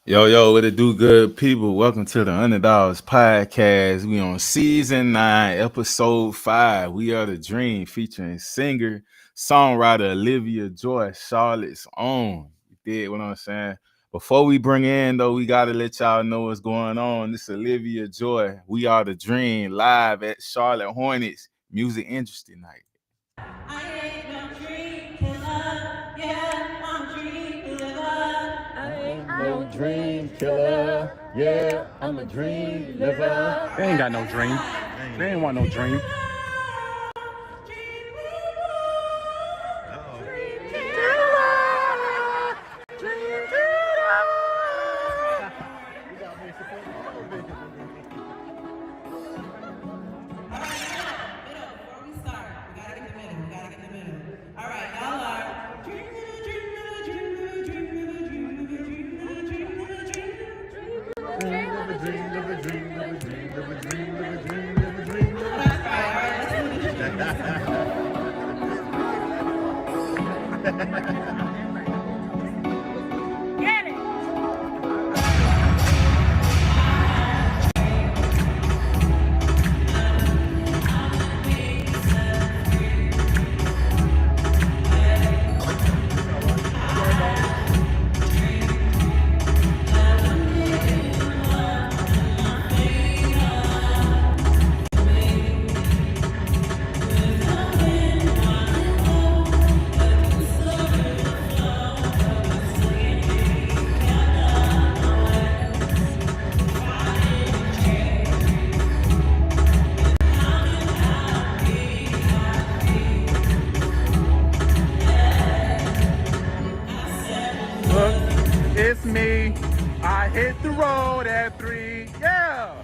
Yo, what it do, good people? Welcome to the Underdogs Podcast. We on season 9, episode 5. We Are the Dream, featuring singer, songwriter Olivia Joy, Charlotte's own. You did what I'm saying? Before we bring in, though, we gotta let y'all know what's going on. This is Olivia Joy. We Are the Dream, live at Charlotte Hornets Music Industry Night. I ain't no dream killer, yeah, I'm a dream liver. I ain't no dream killer, yeah, I'm a dream liver. They ain't got no dream. They ain't want no dream. It's me. I hit the road at 3. Yeah.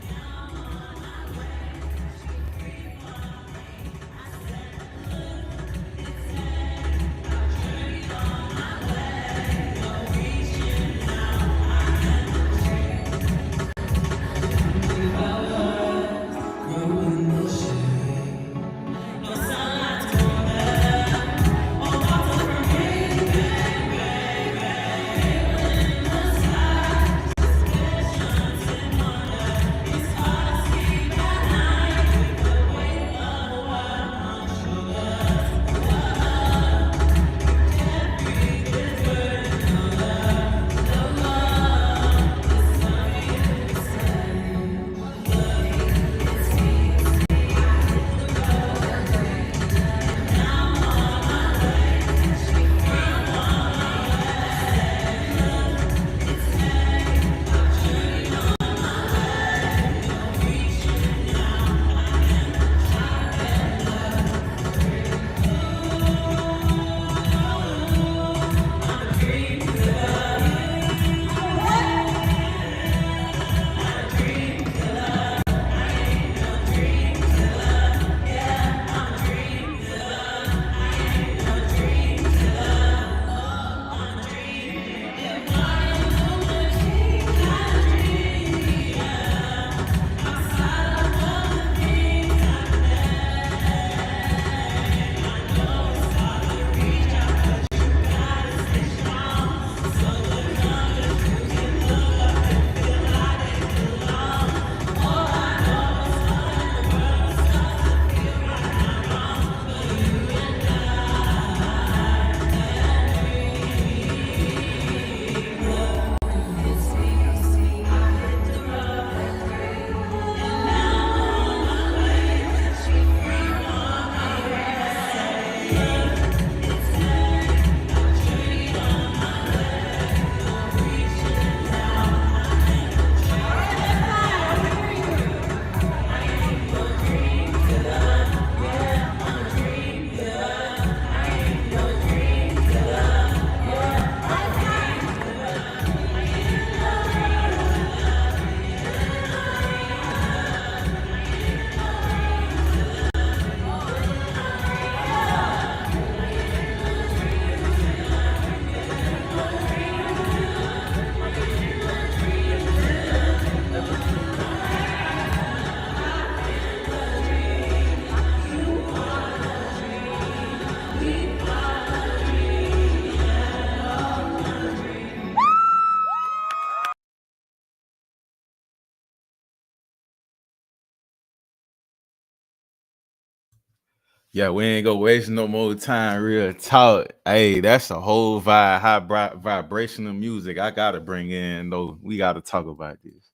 Yeah, we ain't gonna waste no more time. Real talk. Hey, that's a whole vibe, vibrational music. I gotta bring in though. We gotta talk about this.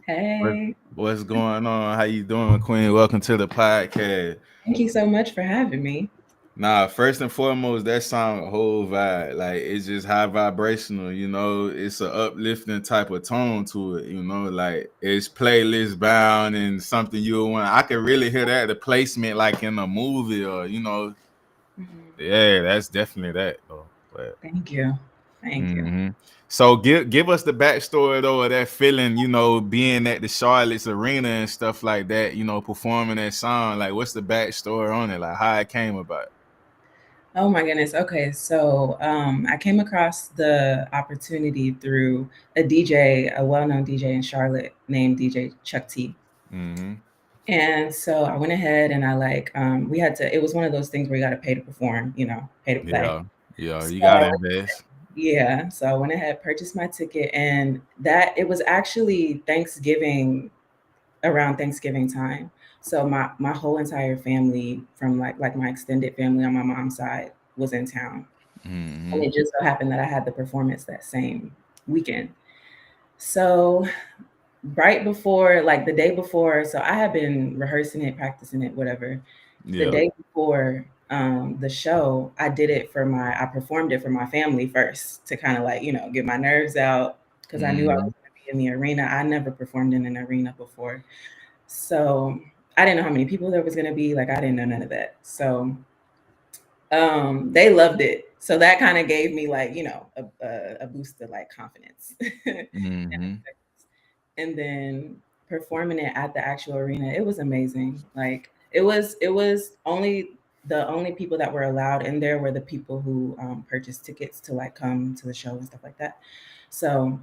What, Hey, what's going on? How you doing, Queen? Welcome to the podcast. thank you so much for having me. Nah, first and foremost, that song a whole vibe. Like it's just high vibrational, it's a uplifting type of tone to it, like it's playlist bound and something you want. I could really hear that the placement like in a movie or Mhm. yeah, that's definitely that though. But Thank you. Thank you. hmm so give us the backstory though of that feeling, being at the Charlotte's arena and stuff like that, performing that song. Like what's the backstory on it? Like how it came about. Oh my goodness. Okay, so I came across the opportunity through a DJ, a well-known DJ in Charlotte named DJ Chuck T. Mm-hmm. And so I went ahead and I we had to. It was one of those things where you got to pay to perform, pay to play. Yeah, yeah, So you gotta invest. yeah, so I went ahead, purchased my ticket, and that it was actually Thanksgiving, around Thanksgiving time. So my whole entire family, from like my extended family on my mom's side, was in town, and Mm-hmm. it just so happened that I had the performance that same weekend. So right before, like the day before, so I had been rehearsing it, practicing it, whatever. The Yeah. day before the show, I performed it for my family first to kind of like, get my nerves out because I knew I Mm-hmm. was going to be in the arena. I never performed in an arena before. So I didn't know how many people there was going to be. Like, I didn't know none of that. So they loved it. So that kind of gave me like, a boost of like confidence. Mm-hmm. And then performing it at the actual arena, it was amazing. Like it was only the only people that were allowed in there were the people who purchased tickets to like come to the show and stuff like that. So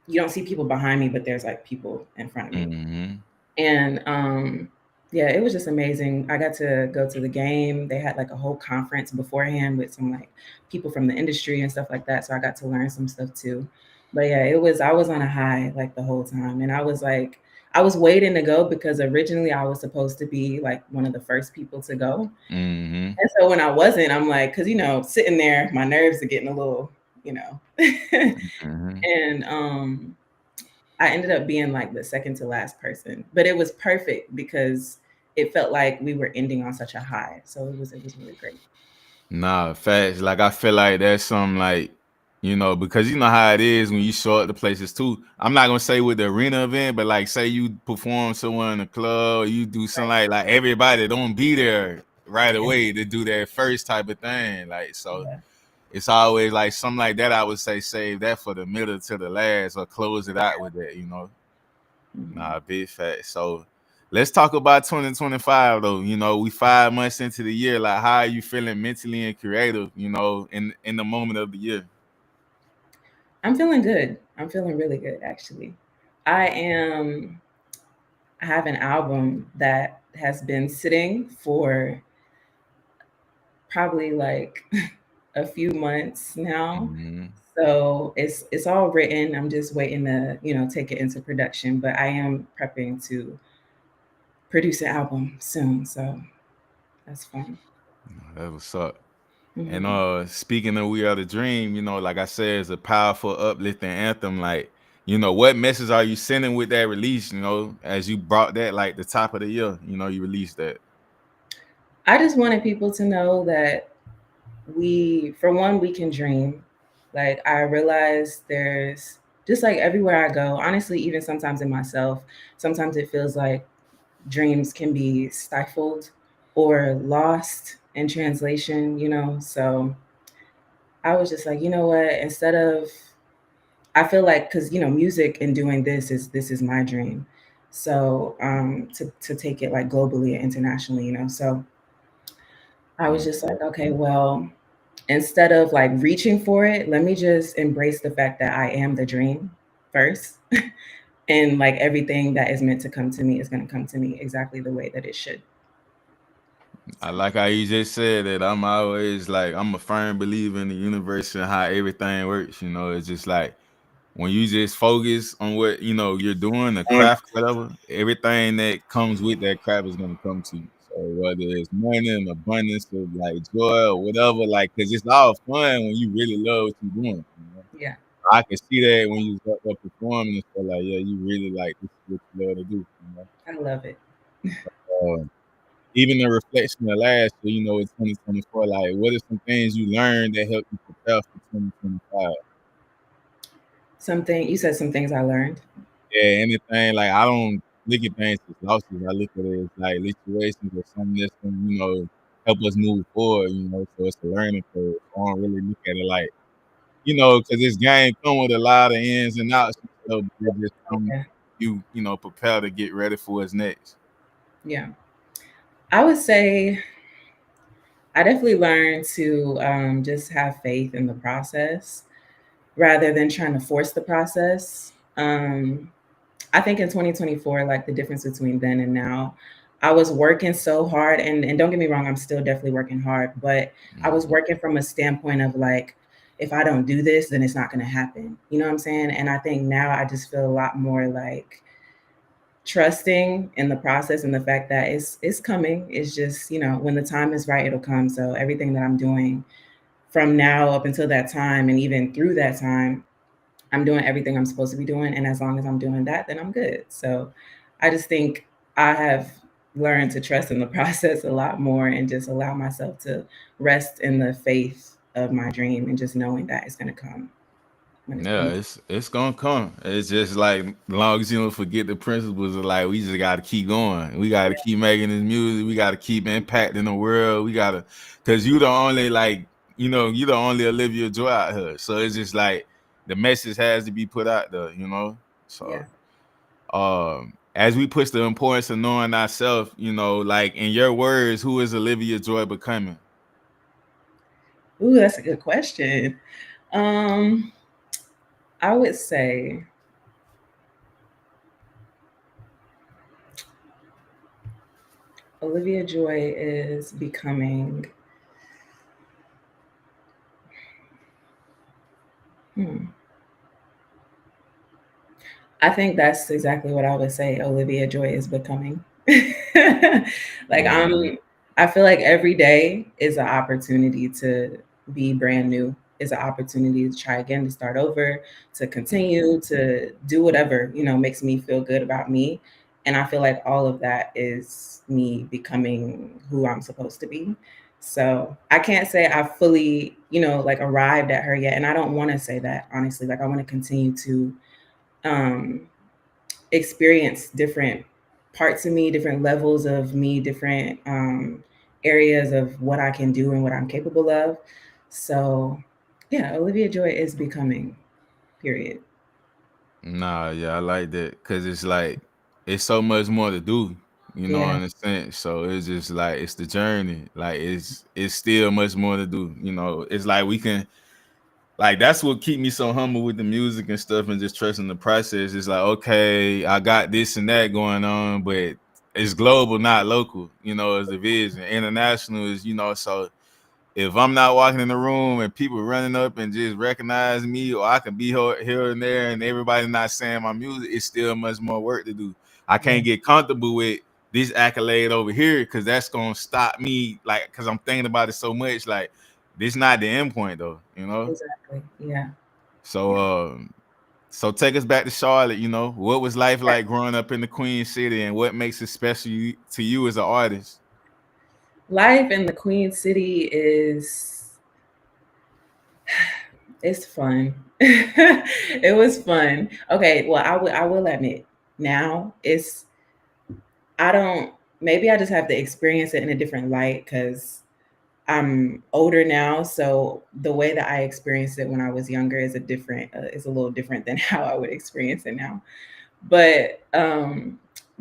you don't see people behind me, but there's like people in front of me. Mm-hmm. And yeah, it was just amazing. I got to go to the game. They had like a whole conference beforehand with some like people from the industry and stuff like that. So I got to learn some stuff too. But yeah, I was on a high like the whole time. And I was waiting to go because originally I was supposed to be like one of the first people to go. Mm-hmm. And so when I wasn't, I'm like, because sitting there, my nerves are getting a little, you know. Mm-hmm. And I ended up being like the second to last person, but it was perfect because it felt like we were ending on such a high. So it was really great. Nah, facts. Like I feel like that's some like, because you know how it is when you show up to places too. I'm not gonna say with the arena event, but like say you perform somewhere in the club, or you do something like everybody don't be there right Yeah, away to do that first type of thing. Like so yeah. it's always like something like that. I would say save that for the middle to the last or close it out with that. Mhm. Nah, big fat. So let's talk about 2025 though. We 5 months into the year. Like, how are you feeling mentally and creative? In the moment of the year. I'm feeling good. I'm feeling really good actually. I am I have an album that has been sitting for probably like a few months now. Mm-hmm. So it's all written. I'm just waiting to, take it into production, but I am prepping to produce an album soon. So that's fun. That was up. And Hmm. speaking of We Are the Dream, like I said, it's a powerful, uplifting anthem. Like, what message are you sending with that release? As you brought that like the top of the year, you released that. I just wanted people to know that for one, we can dream. Like, I realize there's just like everywhere I go, honestly, even sometimes in myself, sometimes it feels like dreams can be stifled or lost in translation, So I was just like, you know what? Instead of, I feel like, because, music and doing this is my dream. So to take it like globally and internationally, So I was just like, okay, well, instead of like reaching for it, let me just embrace the fact that I am the dream first. And like everything that is meant to come to me is going to come to me exactly the way that it should. I So, like how you just said that. I'm always like, I'm a firm believer in the universe and how everything works. It's just like when you just focus on what you know you're doing, the craft, whatever, everything that comes with that craft is gonna come to you. So whether it's money and abundance or like joy or whatever, like, cause it's all fun when you really love what you're doing. You know? Yeah, I can see that when you up there performing and stuff like, yeah, you really like this is what you love to do. You know? I love it. Uh, Even the reflection of last year, you know, in 2024, like, what are some things you learned that helped you prepare for 2025? Something you said, some things I learned. Yeah, anything like I don't look at things as losses. I look at it as like situations or something that's gonna, you know, help us move forward. You know, so it's a learning curve. I don't really look at it like, you know, because this game come with a lot of ins and outs and stuff. But it just come Yeah, you know, prepare to get ready for what's next. yeah. I would say I definitely learned to just have faith in the process rather than trying to force the process. I think in 2024, like the difference between then and now, I was working so hard, and don't get me wrong, I'm still definitely working hard, but I was Mm-hmm. working from a standpoint of like, if I don't do this, then it's not going to happen. You know what I'm saying? And I think now I just feel a lot more like trusting in the process and the fact that it's coming. It's just, when the time is right, it'll come. So everything that I'm doing from now up until that time and even through that time, I'm doing everything I'm supposed to be doing. And as long as I'm doing that, then I'm good. So I just think I have learned to trust in the process a lot more and just allow myself to rest in the faith of my dream and just knowing that it's going to come Yeah, when it's gonna come. It's just like as long as you don't forget the principles of like we just gotta keep going. We gotta keep making this music. We gotta keep impacting the world. We gotta, cause you the only like you know you the only Olivia Joy out here. So it's just like the message has to be put out there. You know. yeah. So as we push the importance of knowing ourselves, you know, like in your words, who is Olivia Joy becoming? Ooh, that's a good question. Um, I would say Olivia Joy is becoming. Hmm, I think that's exactly what I would say Olivia Joy is becoming. Like Mm, I feel like every day is an opportunity to be brand new. Is an opportunity to try again, to start over, to continue, to do whatever, makes me feel good about me. And I feel like all of that is me becoming who I'm supposed to be. So I can't say I fully, like arrived at her yet. And I don't want to say that, honestly. Like I want to continue to um experience different parts of me, different levels of me, different areas of what I can do and what I'm capable of. So, yeah, Olivia Joy is becoming, period. nah, yeah, I like that because it's like it's so much more to do, you know, Yeah, in a sense. So it's just like it's the journey. Like it's still much more to do. You know, it's like we can like that's what keep me so humble with the music and stuff and just trusting the process. It's like, okay, I got this and that going on, but it's global, not local, you know, as the vision. International is, you know, so if I'm not walking in the room and people running up and just recognize me, or I can be here and there, and everybody not saying my music, it's still much more work to do. I yeah, can't get comfortable with this accolade over here because that's gonna stop me, like, because I'm thinking about it so much. Like, this not the end point though, you know. exactly. Yeah. So, so take us back to Charlotte. You know, what was life Yeah. like growing up in the Queen City, and what makes it special to you as an artist? Life in the Queen City it's fun. It was fun. Okay, well, I will admit now I don't maybe I just have to experience it in a different light because I'm older now, so the way that I experienced it when I was younger is a little different than how I would experience it now. But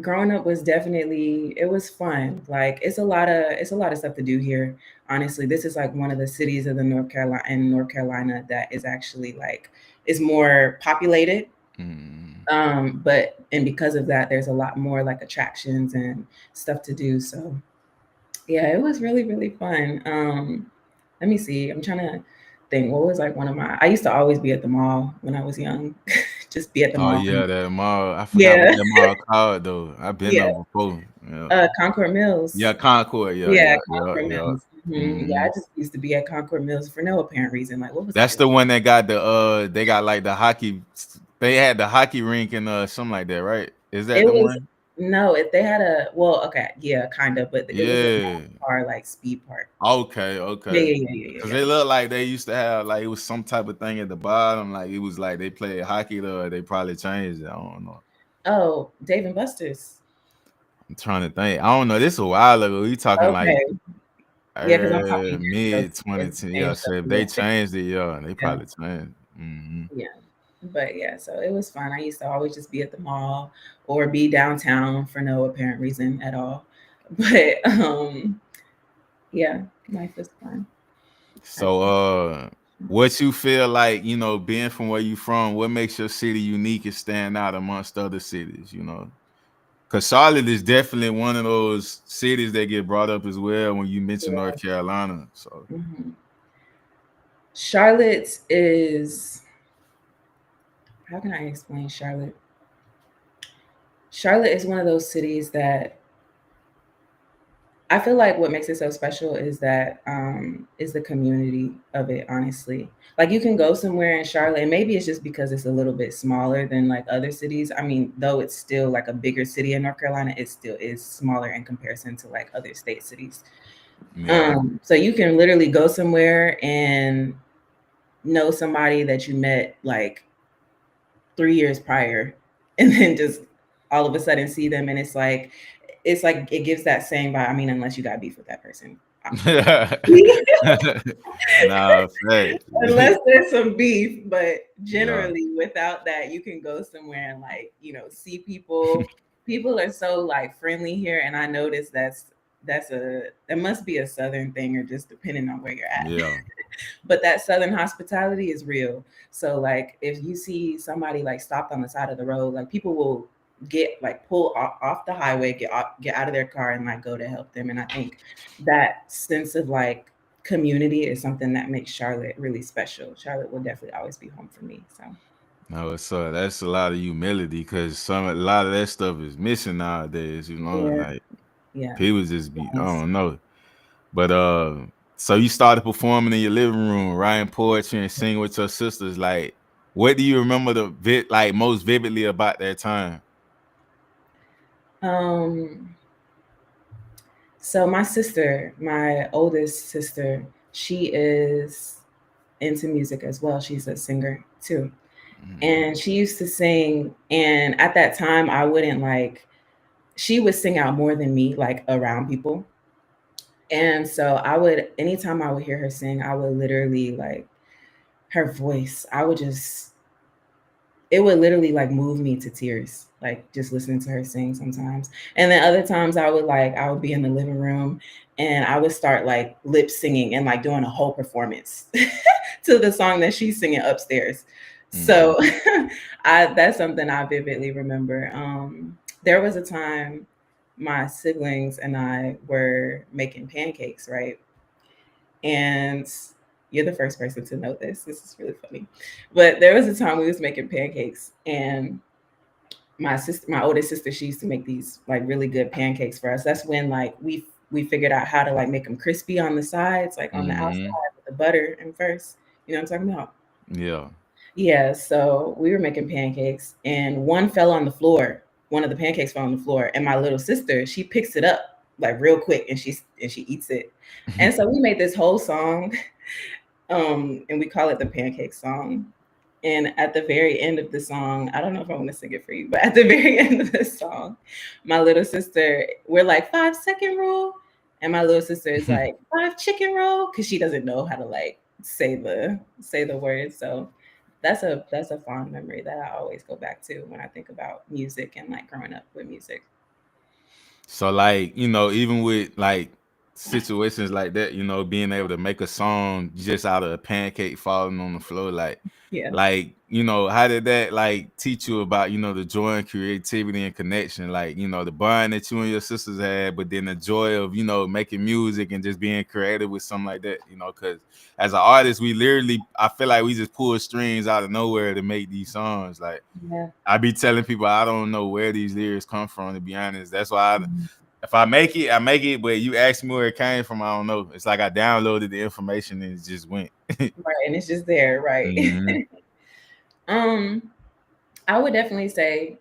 growing up was definitely it was fun. Like it's a lot of stuff to do here. Honestly, this is like one of the cities of the North Carolina that is actually like is more populated. Mm. But and because of that, there's a lot more like attractions and stuff to do. So yeah, it was really, really fun. Let me see. I'm trying to think. What was like one of my? I used to always be at the mall when I was young. just be at the Oh mall. yeah, that mall. I forgot what Yeah, that mall called though. I've been yeah. there before. Yeah. Concord Yeah, Mills. Concord. Yeah, Yeah, yeah, yeah, Concord yeah. Mills. Yeah, Hmm. I just used to be at Concord Mills for no apparent reason. Like, what was I That's doing? the one that got the they got like the hockey. They had the hockey rink and something like that, right? Is that It the was one? no, if they had a well, okay, yeah, kind of, but it was a Yeah. NASCAR like speed park. Okay, Yeah, okay. yeah, yeah, yeah, yeah, Cause yeah. they look like they used to have like it was some type of thing at the bottom, like it was like they played hockey though. They probably changed it. I don't know. Oh, Dave and Buster's. I'm trying to think. I don't know. This a while ago. We talking like Okay, yeah, because I'm talking years ago. mid So it's the 2010. same Yeah, so stuff. if Yeah, they changed it, yeah, they yeah, probably changed. Hmm. yeah. But yeah, so it was fun. I used to always just be at the mall or be downtown for no apparent reason at all. But yeah, life was fun. I So what you feel like, being from where you from, what makes your city unique and stand out amongst other cities? Because Charlotte is definitely one of those cities that get brought up as well when you mention North Carolina. So Mhm. Charlotte is, how can I explain Charlotte? Charlotte is one of those cities that I feel like what makes it so special is that is the community of it, honestly. Like you can go somewhere in Charlotte, and maybe it's just because it's a little bit smaller than like other cities. I mean, though it's still like a bigger city in North Carolina, it still is smaller in comparison to like other state cities. yeah. So you can literally go somewhere and know somebody that you met like 3 years prior, and then just all of a sudden see them, and it's like it gives that same vibe. I mean, unless you got beef with that person. Nah, fact. Unless there's some beef, but Yeah. generally without that, you can go somewhere and like, see people. People are so like friendly here, and I noticed that must be a southern thing or just depending on where you're at. Yeah. But that southern hospitality is real. So like if you see somebody like stopped on the side of the road, like people will get like pull off the highway, get out of their car and like go to help them. And I think that sense of like community is something that makes Charlotte really special. Charlotte will definitely always be home for me. So No, so that's a lot of humility because a lot of that stuff is missing nowadays, yeah, like yeah. people just be, I Yes. don't know. But so you started performing in your living room, writing poetry and singing with your sisters. Like, what do you remember like most vividly about that time? Um so my sister, my oldest sister, she is into music as well. She's a singer too. Hmm. And she used to sing, and at that time I wouldn't like she would sing out more than me like around people. And so I would anytime I would hear her sing, I would literally like her voice. It would literally like move me to tears, like just listening to her sing sometimes. And then other times I would be in the living room and I would start like lip singing and like doing a whole performance to the song that she's singing upstairs. Hmm. So I that's something I vividly remember. There was a time my siblings and I were making pancakes, right? And you're the first person to know this. This is really funny. But there was a time we was making pancakes, and my oldest sister, she used to make these like really good pancakes for us. That's when like we figured out how to like make them crispy on the sides, like on the Hmm. outside with the butter and first. You know what I'm talking about? Yeah. Yeah, so we were making pancakes and one fell on the floor. One of the pancakes fell on the floor, and my little sister, she picks it up like real quick and she eats it. And so we made this whole song, and we call it the pancake song. And at the very end of the song, I don't know if I want to sing it for you, but at the very end of the song, my little sister, we're like 5 second rule. And my little sister is like 5 chicken roll because she doesn't know how to like say the words. So that's a fond memory that I always go back to when I think about music and like growing up with music. So like, even with like situations like that, you know, being able to make a song just out of a pancake falling on the floor, Yeah. you know, how did that like teach you about, you know, the joy and creativity and connection, like, you know, the bond that you and your sisters had, but then the joy of, you know, making music and just being creative with something like that, you know, because as an artist, we literally, I feel like we just pull strings out of nowhere to make these songs. Like, Yeah. I be telling people I don't know where these lyrics come from, to be honest. That's why Mhm. if I make it, I make it. But you ask me where it came from, I don't know. It's like I downloaded the information and it just went. Right. And it's just there, right? Mm-hmm. um, I would definitely say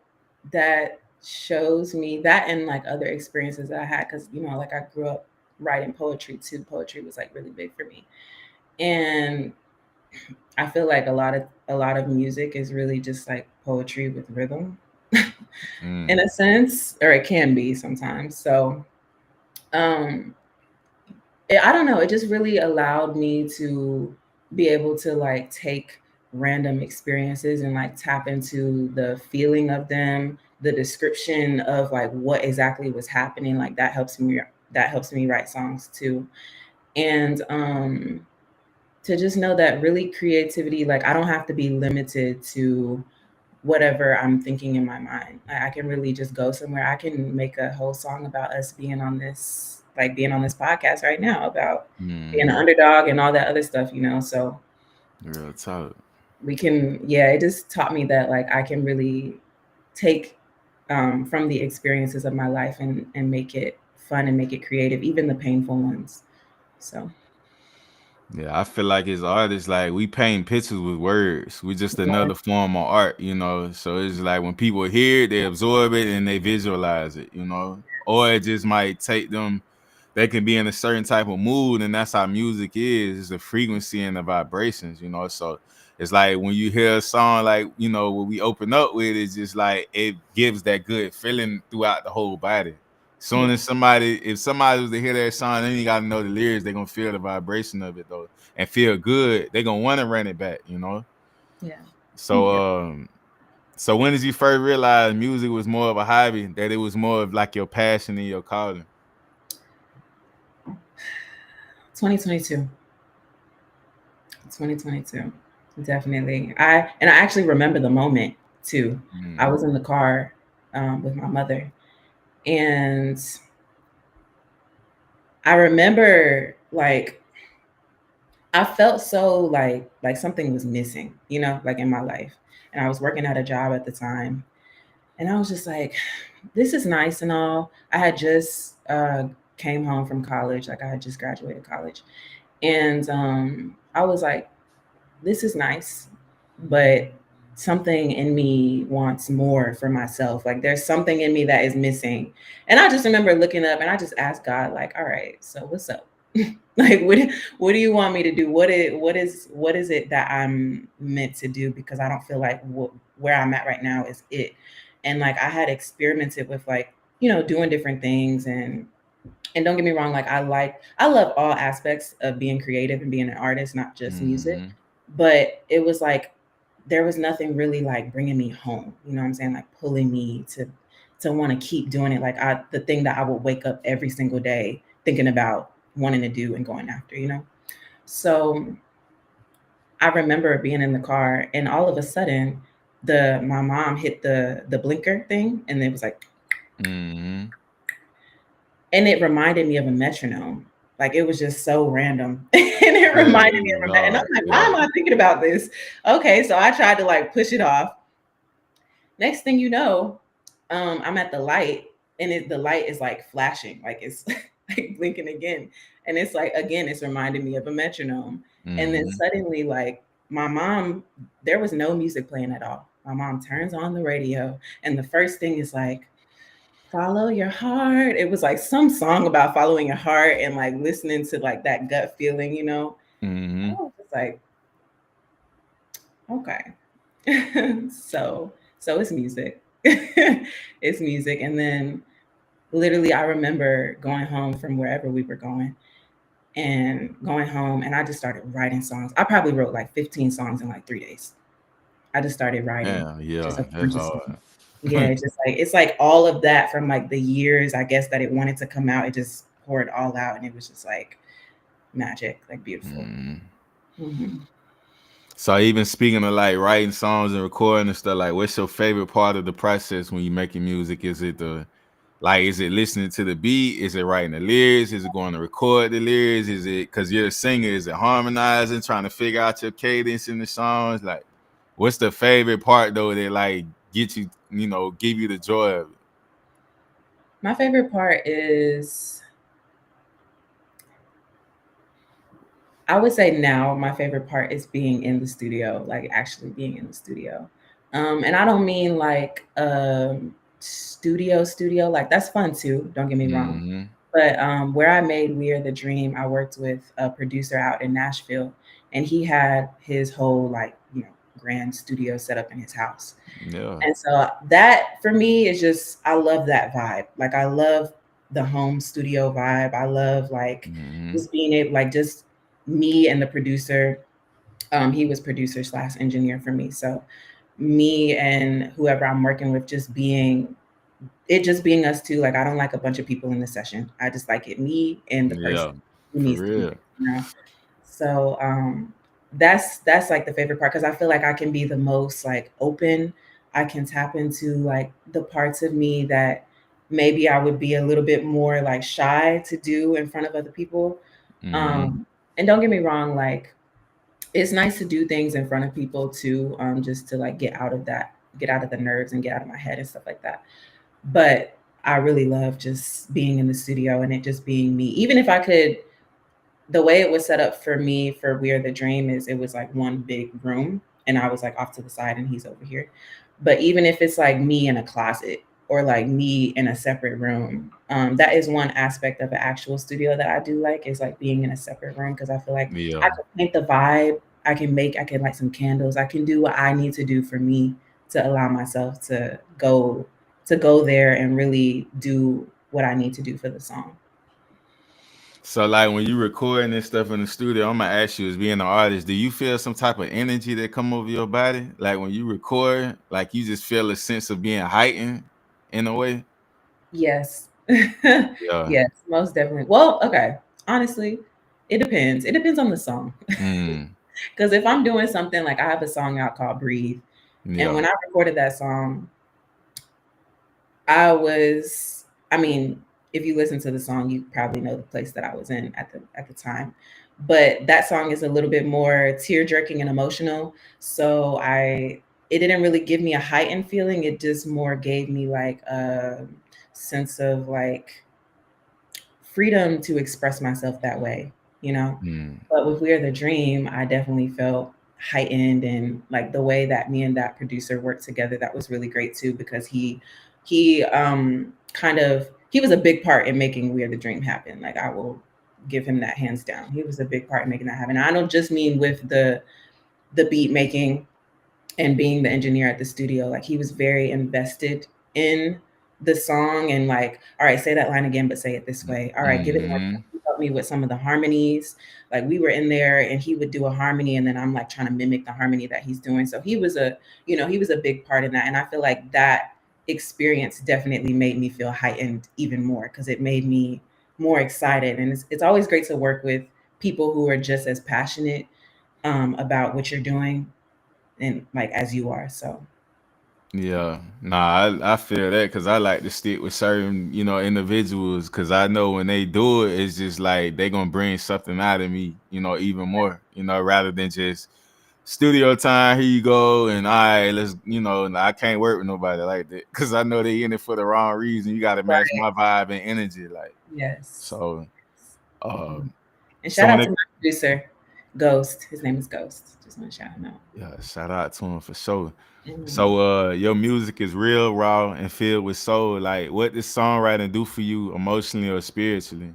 that shows me that, and like other experiences that I had, because like I grew up writing poetry too. Poetry was like really big for me. And I feel like a lot of music is really just like poetry with rhythm in Mm. a sense, or it can be sometimes. So um I don't know, it just really allowed me to be able to like take random experiences and like tap into the feeling of them, the description of like what exactly was happening. Like that helps me write songs too. And to just know that really creativity, like I don't have to be limited to whatever I'm thinking in my mind. I can really just go somewhere. I can make a whole song about us being on this podcast right now, about being an Mm-hmm. underdog and all that other stuff. So Real talk. yeah, it just taught me that like I can really take from the experiences of my life and make it fun and make it creative, even the painful ones. So Yeah, I feel like as artists, like we paint pictures with words. We just yeah, another form of art, you know. So it's like when people hear it, they absorb it and they visualize it, you know. Or it just might take them. They can be in a certain type of mood, and that's how music is. It's the frequency and the vibrations, you know. So it's like when you hear a song, like you know, what we open up with, it's just like it gives that good feeling throughout the whole body. Soon yeah, as if somebody was to hear that song, then you gotta know the lyrics. They're gonna feel the vibration of it though, and feel good. They're gonna want to run it back, you know. yeah. So, so when did you first realize music was more of a hobby, that it was more of like your passion and your calling? 2022. 2022. Definitely. I actually remember the moment too. I Mm, was in the car with my mother, and I remember like I felt so like something was missing, like in my life. And I was working at a job at the time, and I was just like, this is nice and all. I had just came home from college, like I had just graduated college, and I was like, this is nice, but something in me wants more for myself. Like there's something in me that is missing. And I just remember looking up and I just asked God, like, all right, so what's up? Like what do you want me to do? What is it that I'm meant to do? Because I don't feel like where I'm at right now is it. And like I had experimented with like, doing different things, and don't get me wrong, like I love all aspects of being creative and being an artist, not just music. mm-hmm, But it was like there was nothing really like bringing me home, you know what I'm saying, like pulling me to want to keep doing it, like the thing that I would wake up every single day thinking about wanting to do and going after. So I remember being in the car, and all of a sudden my mom hit the blinker thing, and it was like, mm-hmm. and it reminded me of a metronome. Like it was just so random. And it reminded me Good of that. And I'm Lord, like, why yeah. am I thinking about this? Okay, so I tried to like push it off. Next thing you know, I'm at the light, and the light is like flashing, like it's like blinking again. And it's like again, it's reminding me of a metronome. And then Mm-hmm, suddenly, like my mom, there was no music playing at all. My mom turns on the radio, and the first thing is like, follow your heart. It was like some song about following your heart and like listening to like that gut feeling. mm-hmm. I was just like, okay. so it's music. It's music. And then literally I remember going home from wherever we were going, and going home, and I just started writing songs. I probably wrote like 15 songs in like 3 days. I just started writing Yeah, just yeah, a that's bunch of songs. hard. Yeah, it's just like all of that from like the years, I guess, that it wanted to come out. It just pour it all out, and it was just like magic, like beautiful. Mm. Hmm. So even speaking of like writing songs and recording and stuff, like what's your favorite part of the process when you making music? Is it the like is it listening to the beat? Is it writing the lyrics? Is it going to record the lyrics? Is it because you're a singer? Is it harmonizing, trying to figure out your cadence in the songs? Like, what's the favorite part though that like get you, give you the joy of it? My favorite part is, I would say now my favorite part is being in the studio, like actually being in the studio. And I don't mean like studio, like that's fun too, don't get me wrong. Mm-hmm. But where I made We Are the Dream, I worked with a producer out in Nashville, and he had his whole like, grand studio set up in his house. Yeah. And so that for me is just, I love that vibe. Like I love the home studio vibe. I love like Mm-hmm. just being able, like just me and the producer. He was producer slash engineer for me. So me and whoever I'm working with, just being us two. Like I don't like a bunch of people in the session. I just like it me and the person Yeah. who For needs to be real. there. So that's like the favorite part, because I feel like I can be the most like open. I can tap into like the parts of me that maybe I would be a little bit more like shy to do in front of other people. Mm-hmm. And don't get me wrong, like it's nice to do things in front of people too, just to like get out of the nerves and get out of my head and stuff like that. But I really love just being in the studio and it just being me. Even if I could, the way it was set up for me for We Are the Dream is it was like one big room and I was like off to the side and he's over here. But even if it's like me in a closet or like me in a separate room, that is one aspect of an actual studio that I do like, is like being in a separate room, because I feel like I Yeah. can paint the vibe, I can light some candles, I can do what I need to do for me to allow myself to go there and really do what I need to do for the song. So like when you recording this stuff in the studio, I'm gonna ask you, as being an artist, do you feel some type of energy that come over your body? Like when you record, like you just feel a sense of being heightened in a way? Yes. Yeah. Yes, most definitely. Well, okay. Honestly, it depends. It depends on the song. Mm. Because if I'm doing something like, I have a song out called Breathe, and Yeah. when I recorded that song, I was, I mean, if you listen to the song, you probably know the place that I was in at the time. But that song is a little bit more tear jerking and emotional. So it didn't really give me a heightened feeling. It just more gave me like a sense of like freedom to express myself that way, you know? Mm. But with We're the Dream, I definitely felt heightened, and like the way that me and that producer worked together, that was really great too, because he kind of, he was a big part in making We're the Dream happen. Like I will give him that hands down. He was a big part in making that happen. I don't just mean with the beat making and being the engineer at the studio. Like he was very invested in the song, and like, all right, say that line again, but say it this way. All right, give it more Mm-hmm. time. He helped me with some of the harmonies. Like we were in there and he would do a harmony and then I'm like trying to mimic the harmony that he's doing. So he was a big part in that. And I feel like that experience definitely made me feel heightened even more, because it made me more excited. And it's always great to work with people who are just as passionate about what you're doing, and like as you are. So Yeah, nah, I feel that because I like to stick with certain, individuals because I know when they do it, it's just like they gonna bring something out of me, even more, rather than just studio time. Here you go, and all right, let's, I can't work with nobody like that because I know they in it for the wrong reason. You got to match right, my vibe and energy, like yes. so. Mhm. Um, And so shout when out it to my producer, Ghost. His name is Ghost. Just want to shout him out. Yeah, shout out to him for sure. Mhm. So your music is real raw and filled with soul. Like what does songwriting do for you emotionally or spiritually?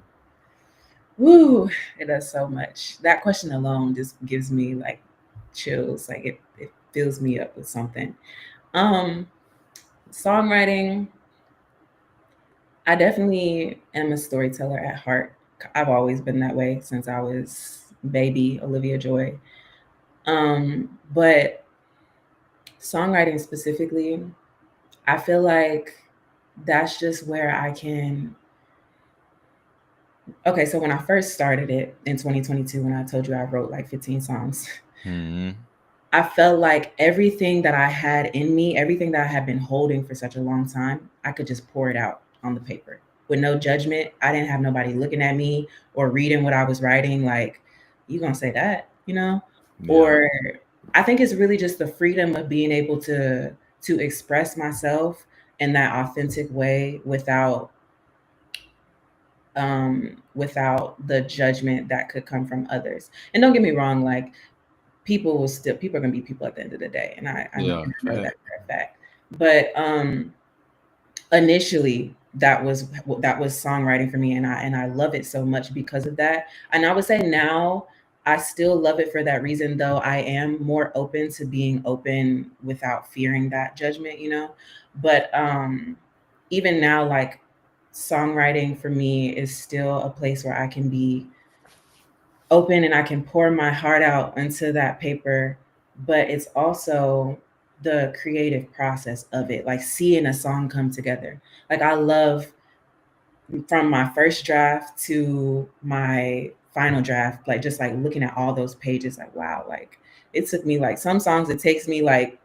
Woo, it does so much. That question alone just gives me like chills. Like it fills me up with something. Um, Songwriting, I definitely am a storyteller at heart. I've always been that way since I was baby Olivia Joy. But songwriting specifically, I feel like that's just where I can Okay, so when I first started it in 2022, when I told you I wrote like 15 songs, Mm-hmm. I felt like everything that I had in me, everything that I had been holding for such a long time, I could just pour it out on the paper with no judgment. I didn't have nobody looking at me or reading what I was writing. Like, you gonna say that, you know? Yeah. Or I think it's really just the freedom of being able to express myself in that authentic way without the judgment that could come from others. And don't get me wrong, like people are gonna be people at the end of the day, and Yeah. I know that Fact. for a fact. But initially that was songwriting for me, and I love it so much because of that. And I would say now I still love it for that reason, though I am more open to being open without fearing that judgment, you know. But even now, like songwriting for me is still a place where I can be open and I can pour my heart out into that paper, but it's also the creative process of it, like seeing a song come together. Like I love from my first draft to my final draft, like just like looking at all those pages, like wow, like it took me like some songs it takes me like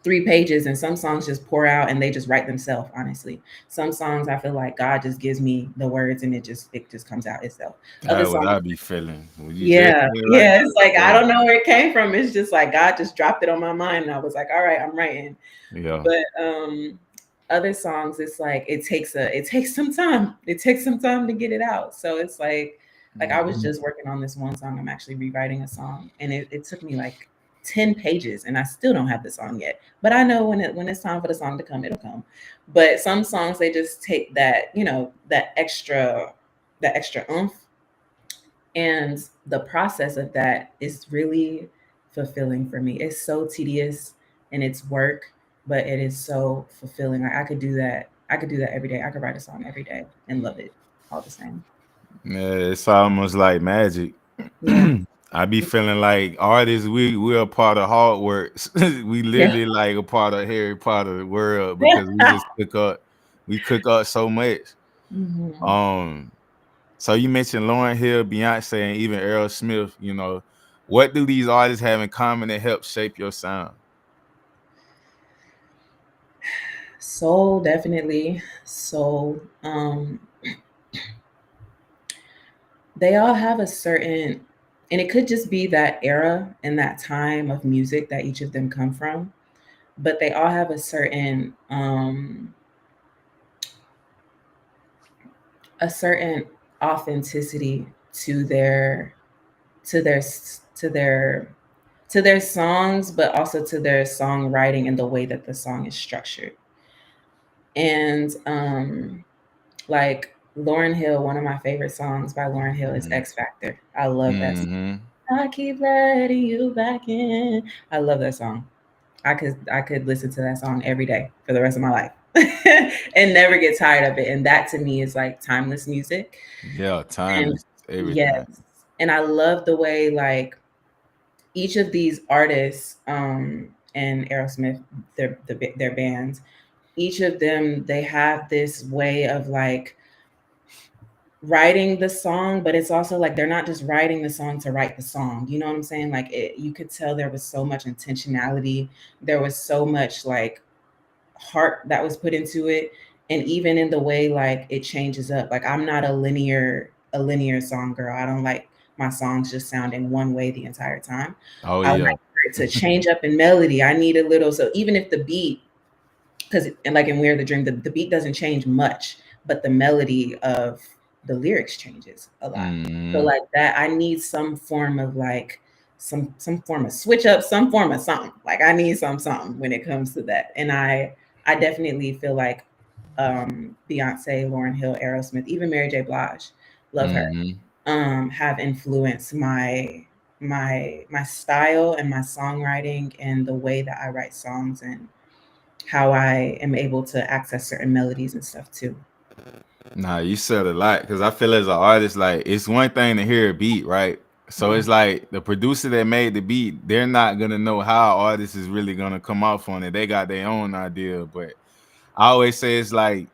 3 pages, and some songs just pour out and they just write themselves, honestly. Some songs I feel like God just gives me the words and it just comes out itself. Other That's what songs, I be feeling when you just yeah, feel like yeah. that. It's like I Yeah. don't know where it came from. It's just like God just dropped it on my mind, and I was like, all right, I'm writing. Yeah. But other songs, it's like it takes some time. It takes some time to get it out. So it's like I was Mhm. just working on this one song. I'm actually rewriting a song, and it took me like 10 pages, and I still don't have the song yet. But I know when it's time for the song to come, it'll come. But some songs they just take that that extra oomph, and the process of that is really fulfilling for me. It's so tedious and it's work, but it is so fulfilling. Like I could do that. I could do that every day. I could write a song every day and love it all the same. Yeah, it's almost like magic. Yeah. I be feeling like artists, we're a part of Hogwarts. We Yeah. literally like a part of Harry Potter world because we just cook up so much. Hmm. Um, so you mentioned Lauryn Hill, Beyonce, and even Earl Smith. What do these artists have in common that help shape your sound? Soul, definitely. Soul. They all have a certain, and it could just be that era and that time of music that each of them come from, but they all have a certain authenticity to to their to their to their songs, but also to their songwriting and the way that the song is structured. And like Lauryn Hill, one of my favorite songs by Lauryn Hill is Mm-hmm. X Factor. I love that song. Mm-hmm. I keep letting you back in. I love that song. I could listen to that song every day for the rest of my life and never get tired of it. And that to me is like timeless music. Yeah, And timeless yes, everything. and I love the way like each of these artists, and Aerosmith, their bands, each of them they have this way of like writing the song, but it's also like they're not just writing the song to write the song. You know what I'm saying? Like you could tell there was so much intentionality. There was so much like heart that was put into it, and even in the way like it changes up. Like I'm not a linear song girl. I don't like my songs just sounding one way the entire time. Oh I like yeah. for it to change up in melody. I need a little, so even if the beat, because and like in We're the Dream, the beat doesn't change much, but the melody of the lyrics changes a lot. So Mm-hmm. like that, I need some form of like some form of switch up, some form of something. Like I need something when it comes to that. And I definitely feel like Beyonce, Lauryn Hill, Aerosmith, even Mary J. Blige, love her, Mm-hmm. have influenced my style and my songwriting and the way that I write songs and how I am able to access certain melodies and stuff too. Nah, you said a lot because I feel as an artist, like it's one thing to hear a beat, right? So Yeah. it's like the producer that made the beat, they're not gonna know how artist is really gonna come off on it. They got their own idea, but I always say it's like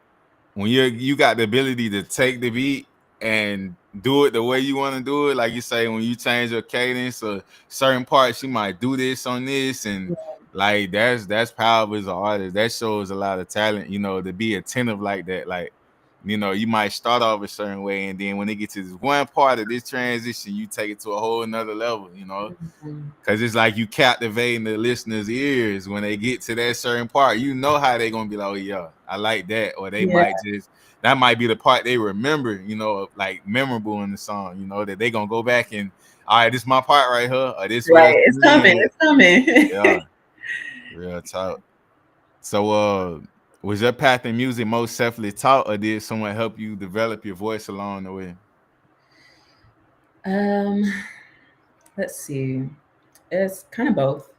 when you got the ability to take the beat and do it the way you want to do it. Like you say, when you change your cadence or certain parts, you might do this on this, and like that's powerful as an artist. That shows a lot of talent, you know, to be attentive like that. Like, you know, you might start off a certain way, and then when it gets to this one part of this transition, you take it to a whole another level, you know. Mhm. Cause it's like you captivating the listeners' ears when they get to that certain part. You know how they gonna be like, oh yeah, I like that, or they Yeah, might just that might be the part they remember, you know, like memorable in the song, you know, that they gonna go back and all right, this is my part right here, or this where right. it's It's coming. leading. It's coming. Yeah, real talk. So was your path in music most selfly taught, or did someone help you develop your voice along the way? um, let's see. It's kind of both.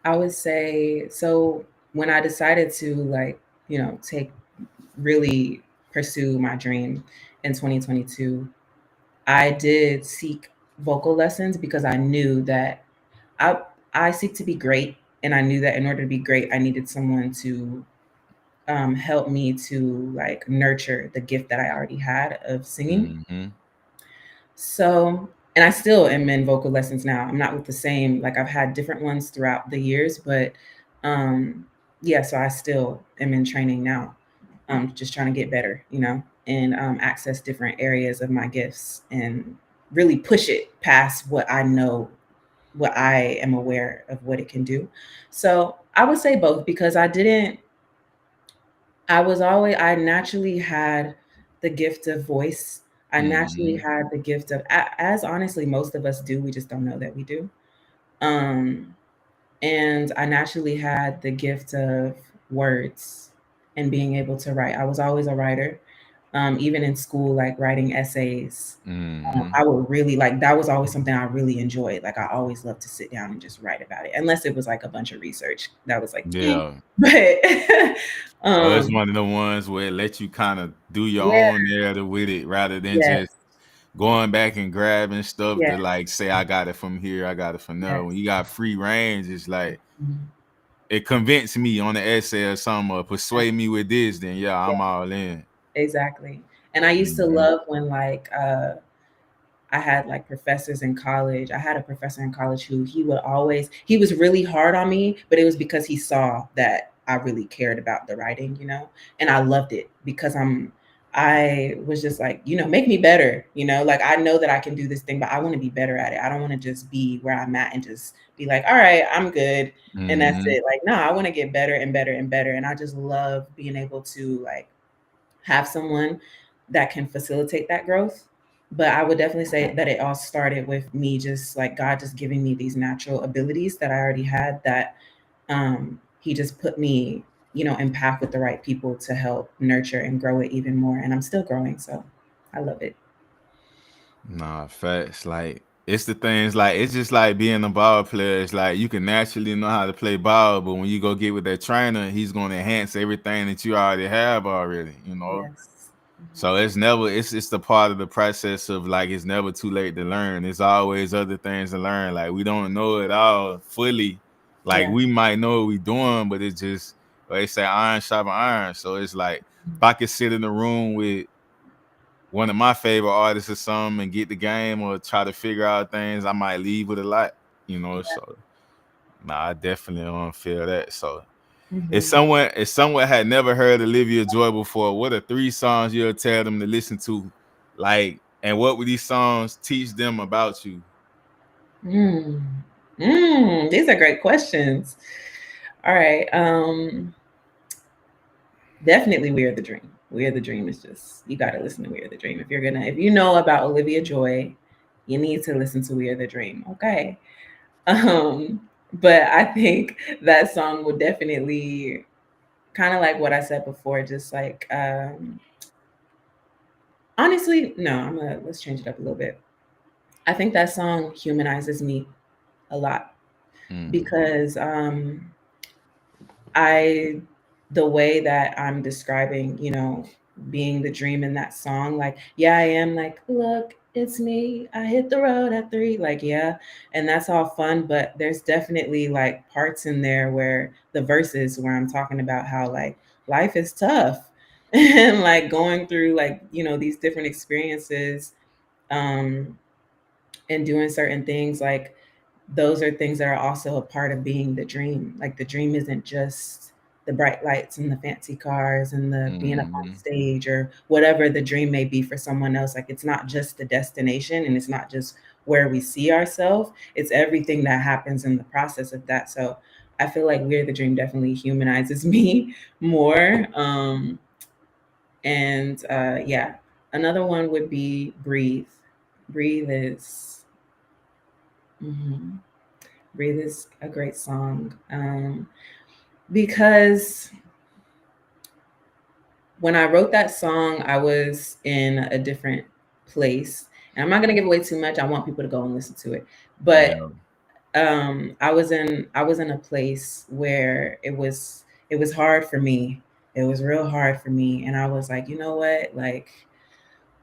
I would say so when I decided to like, take really pursue my dream in 2022, I did seek vocal lessons because I knew that I I seek to be great, and I knew that in order to be great, I needed someone to help me to like nurture the gift that I already had of singing. Mm-hmm. So, and I still am in vocal lessons now. I'm not with the same, like I've had different ones throughout the years, but um yeah, so I still am in training now. Just trying to get better, and access different areas of my gifts and really push it past what I know, what I am aware of what it can do. So I would say both because I naturally had the gift of voice. I naturally Mm-hmm. had the gift of, as honestly most of us do, we just don't know that we do. Um, and I naturally had the gift of words and being able to write. I was always a writer. Even in school, like writing essays, Mm-hmm. I would really like that was always something I really enjoyed. Like I always loved to sit down and just write about it, unless it was like a bunch of research that was like, Yeah. but Oh, it's um, one of the ones where it lets you kind of do your yeah, own narrative with it rather than yes, just going back and grabbing stuff yes, to like say I got it from here, I got it from there. yes. When you got free range, it's like Mhm. it convinced me on the essay or something or persuade me with this, then yeah, Yeah, I'm all in. exactly. And I used to Mhm. love when like I had like professors in college. I had a professor in college who he was really hard on me, but it was because he saw that I really cared about the writing. And I loved it because I was just like, make me better, like I know that I can do this thing, but I want to be better at it. I don't want to just be where I'm at and just be like, all right, I'm good. And that's Mhm. it. Like, no, I want to get better and better and better. And I just love being able to like have someone that can facilitate that growth. But I would definitely say that it all started with me just like God just giving me these natural abilities that I already had that he just put me, in path with the right people to help nurture and grow it even more. And I'm still growing, so I love it. Nah, facts. Like it's the things like it's just like being a ball player. It's like you can naturally know how to play ball, but when you go get with that trainer, he's gonna enhance everything that you already have already, you know. Yes. So it's the part of the process of like it's never too late to learn. There's always other things to learn. Like we don't know it all fully. Like Yeah. we might know what we doing, but it's just they say iron sharpen iron. So it's like if I could sit in the room with one of my favorite artists or something and get the game or try to figure out things, I might leave with a lot, you know. So nah, I definitely don't feel that. So Hmm. if someone had never heard Olivia Joy before, what are 3 songs you'll tell them to listen to? Like, and what would these songs teach them about you? Mm. These are great questions. All right. Definitely We Are the Dream. We Are the Dream is just, you got to listen to We Are the Dream. If you know about Olivia Joy, you need to listen to We Are the Dream. Okay. Um, but I think that song would definitely kind of like what I said before, just like, honestly, no, let's change it up a little bit. I think that song humanizes me a lot Mm, because I the way that I'm describing, being the dream in that song, like, yeah, I am like, look, it's me. I hit the road at 3. Like, yeah, and that's all fun, but there's definitely like parts in there where the verses where I'm talking about how like life is tough. and like going through like, these different experiences, um and doing certain things, like those are things that are also a part of being the dream. Like the dream isn't just the bright lights and the fancy cars and the being up on Mm-hmm. stage or whatever the dream may be for someone else. Like it's not just the destination and it's not just where we see ourselves, it's everything that happens in the process of that. So I feel like We're the Dream definitely humanizes me more. And Yeah, another one would be Breathe. Breathe is mhm. Breathe is a great song, because when I wrote that song, I was in a different place. And I'm not gonna give away too much. I want people to go and listen to it. But Yeah. I was in a place where it was hard for me. It was real hard for me, and I was like, you know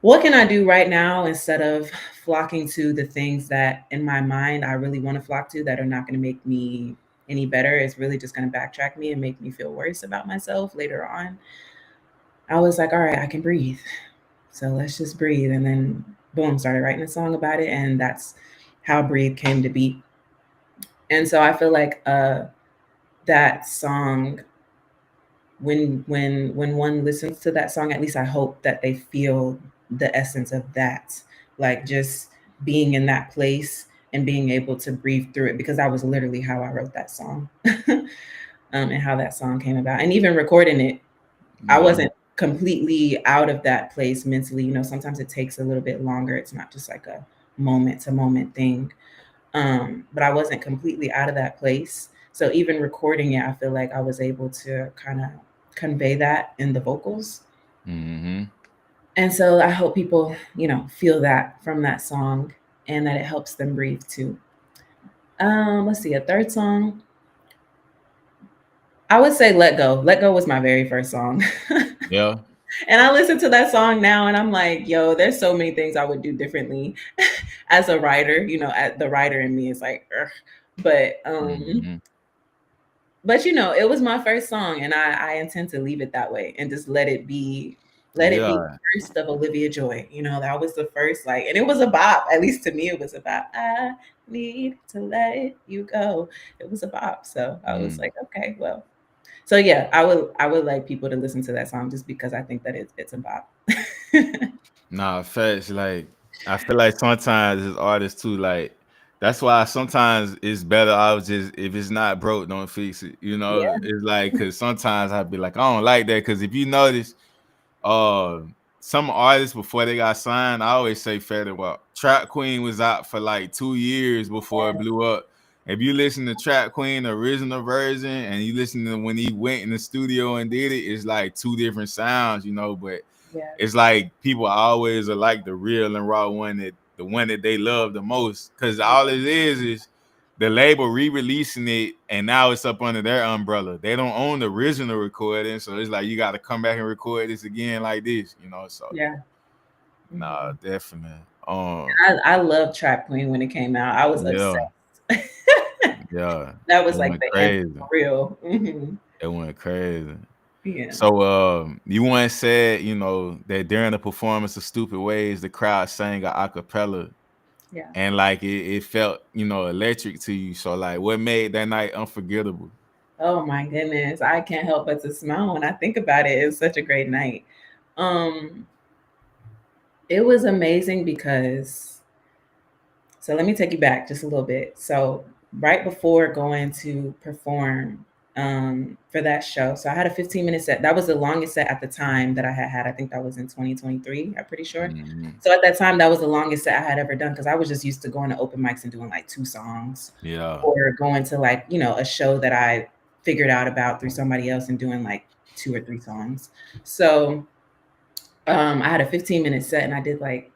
what can I do right now instead of flocking to the things that in my mind I really want to flock to that are not going to make me any better? It's really just going to backtrack me and make me feel worse about myself later on. I was like, all right, I can breathe. So let's just breathe. And then, boom, started writing a song about it. And that's how Breathe came to be. And so I feel like that song, when one listens to that song, at least I hope that they feel the essence of that, like just being in that place and being able to breathe through it, because that was literally how I wrote that song. And how that song came about, and even recording it, I Yeah. wasn't completely out of that place mentally. Sometimes it takes a little bit longer. It's not just like a moment to moment thing. But I wasn't completely out of that place. So even recording it, I feel like I was able to kind of convey that in the vocals. Mm-hmm. And so I hope people, feel that from that song and that it helps them breathe too. Let's see, a third song. I would say Let Go. Let Go was my very first song. Yeah. And I listen to that song now and I'm like, yo, there's so many things I would do differently as a writer. The writer in me is like, ugh. But Mm-hmm. it was my first song, and I intend to leave it that way and just let it be Yeah. the first of Olivia Joy. That was the first, like, and it was a bop. At least to me, it was a bop. I need to let you go. It was a bop. So I was Mm. like, okay, well. So yeah, I would like people to listen to that song just because I think that it's a bop. Nah, facts. Like I feel like sometimes as artists too, like that's why sometimes it's better. I was just if it's not broke, don't fix it. You know, Yeah, it's like because sometimes I'd be like, I don't like that because if you notice, uh, some artists before they got signed, I always say Fed Walk. Trap Queen was out for like 2 years before it blew up. If you listen to Trap Queen, the original version, and you listen to when he went in the studio and did it, it's like two different sounds, but yeah, it's like people always are like the real and raw one the one that they love the most. Cause all it is the label re-releasing it and now it's up under their umbrella. They don't own the original recording. So it's like you gotta come back and record this again like this. So yeah. nah, Mhm. definitely. I love Trap Queen when it came out. I was Yeah, obsessed. yeah. That was It like went the anthem crazy. for real. It went crazy. Yeah, So you once said, that during the performance of Stupid Ways, the crowd sang a acapella yeah. and like it felt, electric to you. So like what made that night unforgettable? Oh my goodness. I can't help but to smile when I think about it. It was such a great night. Um, it was amazing because, so let me take you back just a little bit. So right before going to perform for that show, so I had a 15-minute set. That was the longest set at the time that I had had. I think that was in 2023, I'm pretty sure. Mhm. So at that time, that was the longest set I had ever done because I was just used to going to open mics and doing like two songs, Yeah. or going to like, a show that I figured out about through somebody else and doing like two or three songs. So I had a 15-minute set and I did like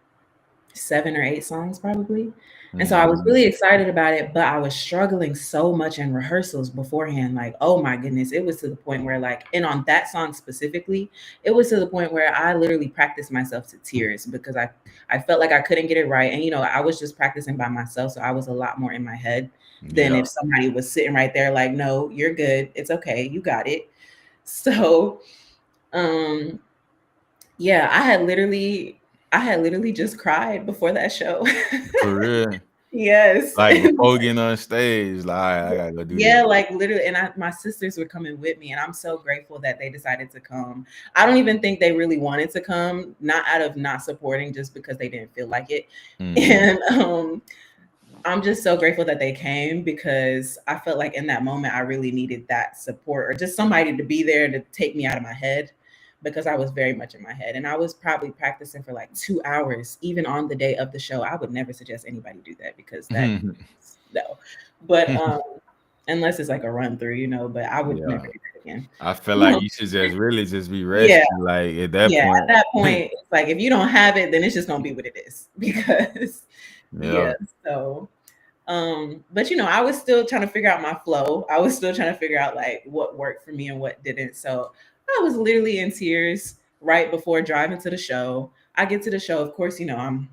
7 or 8 songs probably. And so I was Mhm. really excited about it, but I was struggling so much in rehearsals beforehand. Like, oh my goodness, it was to the point where, like, and on that song specifically, it was to the point where I literally practiced myself to tears because I felt like I couldn't get it right. And, I was just practicing by myself. So I was a lot more in my head than Yeah. if somebody was sitting right there, like, no, you're good. It's okay. You got it. So, um, Yeah, I had literally just cried before that show. For real. Yes. Like before getting on stage, like all right, I gotta go do Yeah, this. like literally, and my sisters were coming with me, and I'm so grateful that they decided to come. I don't even think they really wanted to come, not out of not supporting, just because they didn't feel like it. Mm-hmm. And I'm just so grateful that they came because I felt like in that moment I really needed that support or just somebody to be there to take me out of my head because I was very much in my head and I was probably practicing for like 2 hours even on the day of the show. I would never suggest anybody do that because that no. But unless it's like a run through, but I would never Yeah. do that again. I feel like you should just really just be Yeah, resting. Like at that yeah. At point. that point, it's like if you don't have it, then it's just gonna be what it is because yeah. Yeah. So but I was still trying to figure out my flow. I was still trying to figure out like what worked for me and what didn't. So I was literally in tears right before driving to the show. I get to the show, of course, I'm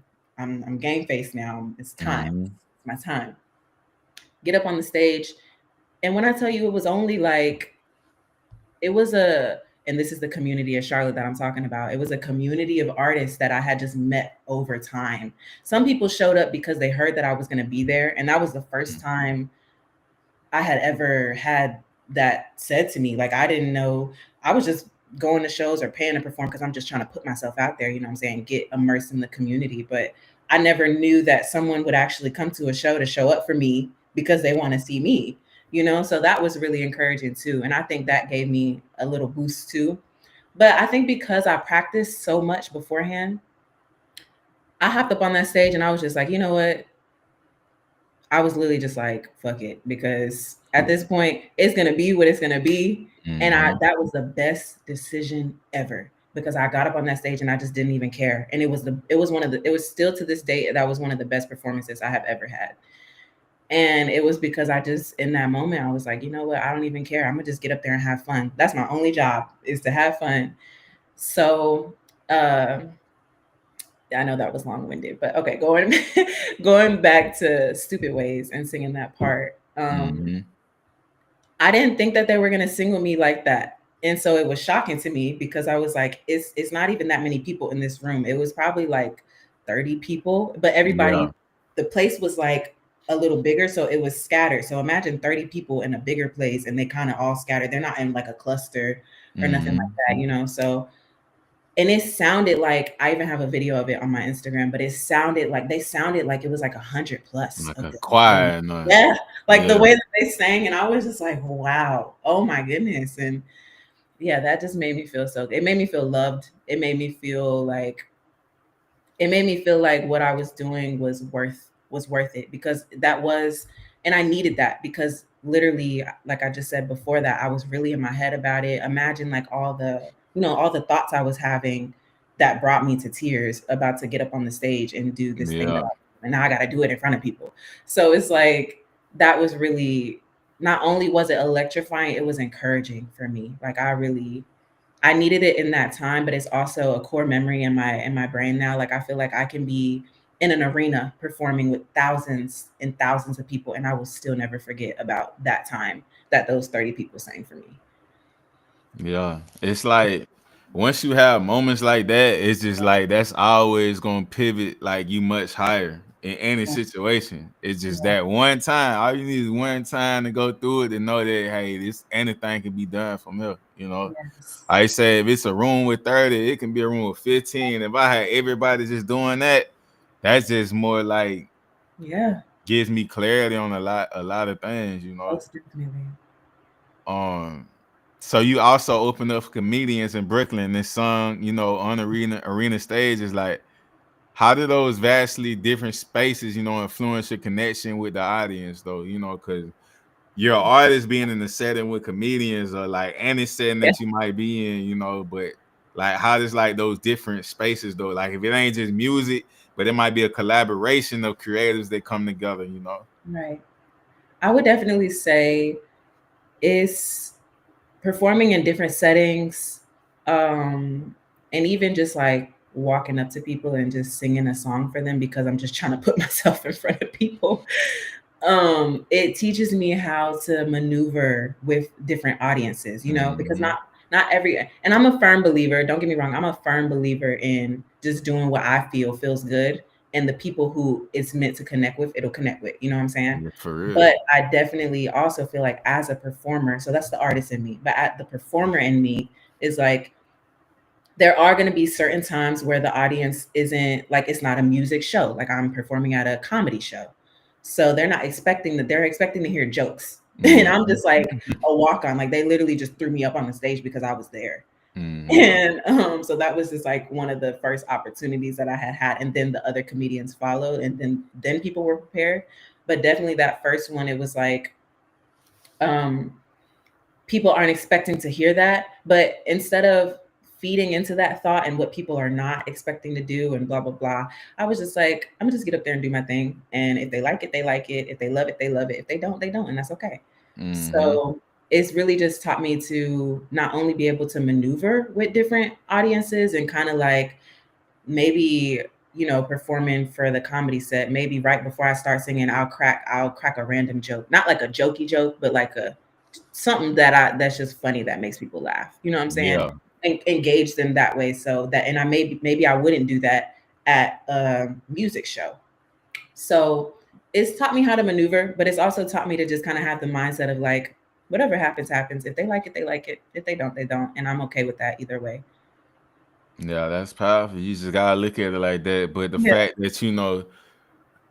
game face now. It's time. Mm-hmm. It's my time. Get up on the stage. And when I tell you it was only like it was a and this is the community of Charlotte that I'm talking about. It was a community of artists that I had just met over time. Some people showed up because they heard that I was going to be there, and that was the first time I had ever had that said to me. Like I didn't know. I was just going to shows or paying to perform because I'm just trying to put myself out there, you know what I'm saying, get immersed in the community. But I never knew that someone would actually come to a show to show up for me because they want to see me. So that was really encouraging too. And I think that gave me a little boost too. But I think because I practiced so much beforehand, I hopped up on that stage and I was just like, you know what? I was literally just like, fuck it, because at this point, it's gonna be what it's gonna be. And Mm-hmm. that was the best decision ever because I got up on that stage and I just didn't even care. And it was still to this day, that was one of the best performances I have ever had. And it was because I just in that moment I was like, you know what, I don't even care. I'm gonna just get up there and have fun. That's my only job is to have fun. So uh I know that was long winded, but okay, going going back to Stupid Ways and singing that part. Mm-hmm. I didn't think that they were gonna sing with me like that. And so it was shocking to me because I was like, it's not even that many people in this room. It was probably like 30 people, but Yeah. the place was like a little bigger, so it was scattered. So imagine 30 people in a bigger place and they kind of all scattered. They're not in like a cluster or nothing like that. So and it sounded like I even have a video of it on my Instagram, but they sounded like it was like 100 plus Like of a them in choir noise. yeah, like the Yeah. way that they sang, and I was just like, wow, oh my goodness. And yeah, that just made me feel it made me feel loved. It made me feel like what I was doing was worth it because that was and I needed that because literally like I just said before that I was really in my head about it. Imagine like all the thoughts I was having that brought me to tears about to get up on the stage and do this thing Yeah. and now I got to do it in front of people. So it's like that was really not only was it electrifying, it was encouraging for me. Like I needed it in that time, but it's also a core memory in my brain now. Like I feel like I can be in an arena performing with thousands and thousands of people, and I will still never forget about that time that those 30 people sang for me. Yeah. It's like once you have moments like that, it's just like that's always gonna pivot like you much higher in any Yeah, situation. It's just yeah, that one time. All you need is one time to go through it and know that hey, this anything can be done from here. yes, I say if it's a room with 30, it can be a room with 15. If I had everybody just doing that, that's just more like yeah, gives me clarity on a lot of things. most definitely. Um so you also open up for comedians in Brooklyn and sung, on arena stages. Like, how do those vastly different spaces, influence your connection with the audience though? Because your artist being in the setting with comedians or like any setting Yeah, that you might be in, but like how does like those different spaces though? Like if it ain't just music, but it might be a collaboration of creators that come together. right. I would definitely say is performing in different settings, um, and even just like walking up to people and just singing a song for them because I'm just trying to put myself in front of people. It teaches me how to maneuver with different audiences, because Mm-hmm. not every, and I'm a firm believer, don't get me wrong, I'm a firm believer in just doing what I feel feels good, and the people who it's meant to connect with, it'll connect with, you know what I'm saying? Yeah, for real. But I definitely also feel like as a performer, so that's the artist in me, but the performer in me is like, there are going to be certain times where the audience isn't like, it's not a music show, like I'm performing at a comedy show, so they're not expecting that, they're expecting to hear jokes. And I'm Mhm. just like a walk on, like they literally just threw me up on the stage because I was there. Mhm. And so that was just like one of the first opportunities that I had, and then the other comedians followed, and then people were prepared. But definitely that first one, it was like, um people aren't expecting to hear that. But instead of feeding into that thought and what people are not expecting to do and blah blah blah, I was just like, I'm gonna just get up there and do my thing, and if they like it, they like it, if they love it, they love it, if they don't, they don't, and that's okay. Mhm. So it's really just taught me to not only be able to maneuver with different audiences and kind of like, maybe, performing for the comedy set, maybe right before I start singing, I'll crack a random joke, not like a jokey joke, but like a something that's just funny, that makes people laugh, you know what I'm saying? Yeah. And engage them that way, so that, and I maybe I wouldn't do that at a music show. So it's taught me how to maneuver, but it's also taught me to just kind of have the mindset of like, whatever happens happens, if they like it, they like it, if they don't, they don't, and I'm okay with that either way. Yeah, that's powerful. You just gotta look at it like that. But the Yeah. fact that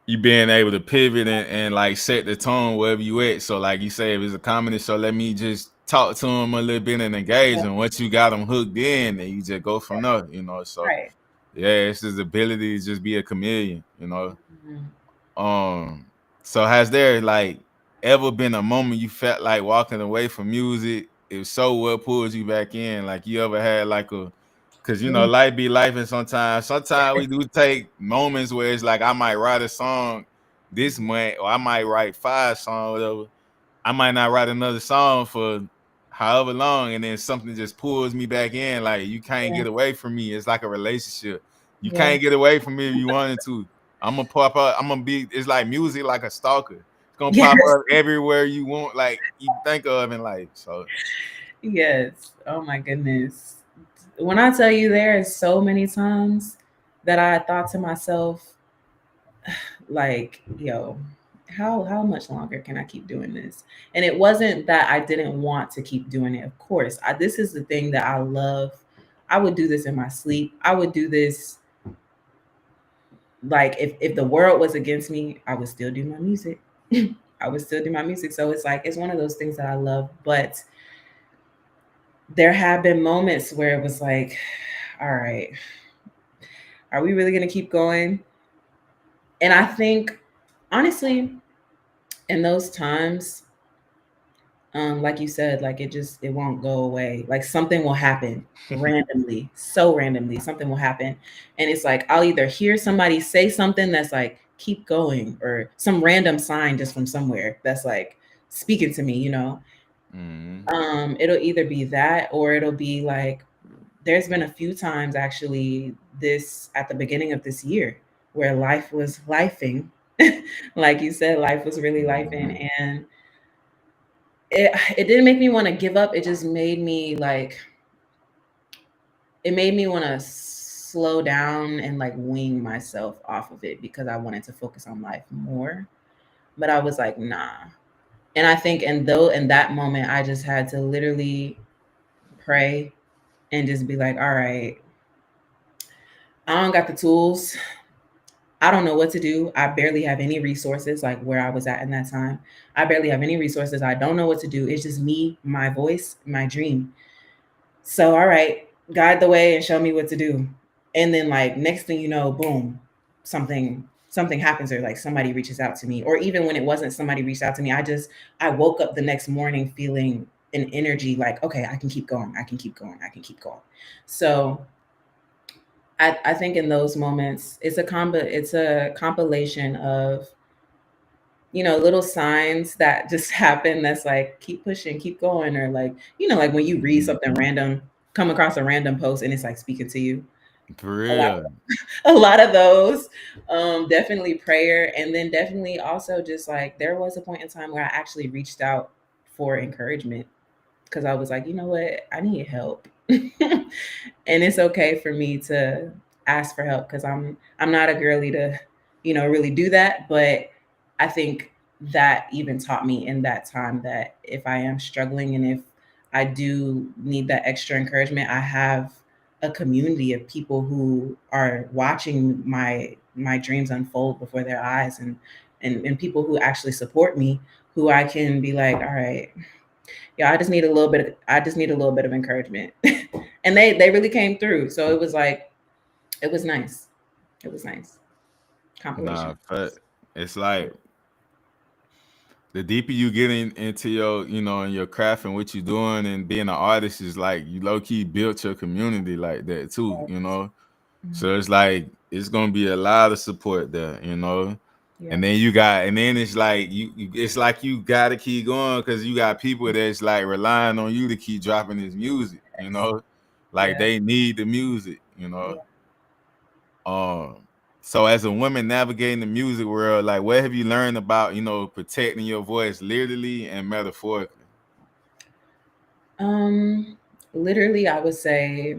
you being able to pivot and like set the tone wherever you at. So like you say, if it's a comedy show, let me just talk to them a little bit and engage Yeah. them. Once you got them hooked in, and you just go from there. So Right. yeah, it's his ability to just be a chameleon. Mhm. Um, so has there like ever been a moment you felt like walking away from music? If so, what pulled you back in? Like you ever had like a, cause Mhm. life be life, and sometimes we do take moments where it's like I might write a song this month, or I might write 5 songs, whatever. I might not write another song for however long, and then something just pulls me back in. Like you can't Yeah. get away from me. It's like a relationship. You Yeah. can't get away from me if you wanted to. I'm gonna pop up. I'm gonna be. It's like music, like a stalker. It's gonna pop Yes. up everywhere you want, like you think of in life. So Yes. Oh my goodness. When I tell you, there is so many times that I thought to myself, like, yo, how much longer can I keep doing this? And it wasn't that I didn't want to keep doing it. Of course, this is the thing that I love. I would do this in my sleep. I would do this, like, if the world was against me, I would still do my music. I would still do my music. So it's like, it's one of those things that I love. But there have been moments where it was like, all right, are we really going to keep going? And I think, honestly, in those times, like you said, like it won't go away. Like something will happen randomly, so randomly, something will happen. And it's like, I'll either hear somebody say something that's like, keep going, or some random sign just from somewhere that's like speaking to me. mm-hmm. It'll either be that, or it'll be like, there's been a few times actually, this at the beginning of this year, where life was lifing. Like you said, life was really lifing, Mm-hmm. and it didn't make me want to give up. It just made me like, it made me want to slow down and like wing myself off of it, because I wanted to focus on life more. But I was like, nah. And I think, in that moment, I just had to literally pray and just be like, all right, I don't got the tools. I don't know what to do. I barely have any resources, like where I was at in that time. I barely have any resources. I don't know what to do. It's just me, my voice, my dream. So, all right, guide the way and show me what to do. And then, like, next thing you know, boom, something happens, or like somebody reaches out to me. Or even when it wasn't somebody reached out to me, I woke up the next morning feeling an energy like, okay, I can keep going. I can keep going. I can keep going. So I think in those moments, it's a compilation of, little signs that just happen, that's like, keep pushing, keep going, or like, like when you read something random, come across a random post and it's like speaking to you. For A lot, real. a lot of those. Definitely prayer, and then definitely also just like, there was a point in time where I actually reached out for encouragement. because I was like, you know what, I need help. And it's okay for me to ask for help because I'm not a girly to, really do that. But I think that even taught me in that time that if I am struggling and if I do need that extra encouragement, I have a community of people who are watching my dreams unfold before their eyes, and people who actually support me, who I can be like, all right, yeah, I just need a little bit of encouragement. And they really came through. So it was like, it was nice. It was nice. Compilation. Nah, it's like the deeper you get into your, in your craft and what you're doing and being an artist is like you low key built your community like that too, Mhm. So it's like it's gonna be a lot of support there. Yeah. And then it's like it's like you gotta keep going because you got people that's like relying on you to keep dropping this music. Like Yeah. they need the music. Yeah. Um, so as a woman navigating the music world, like what have you learned about, protecting your voice literally and metaphorically? Um, Literally, I would say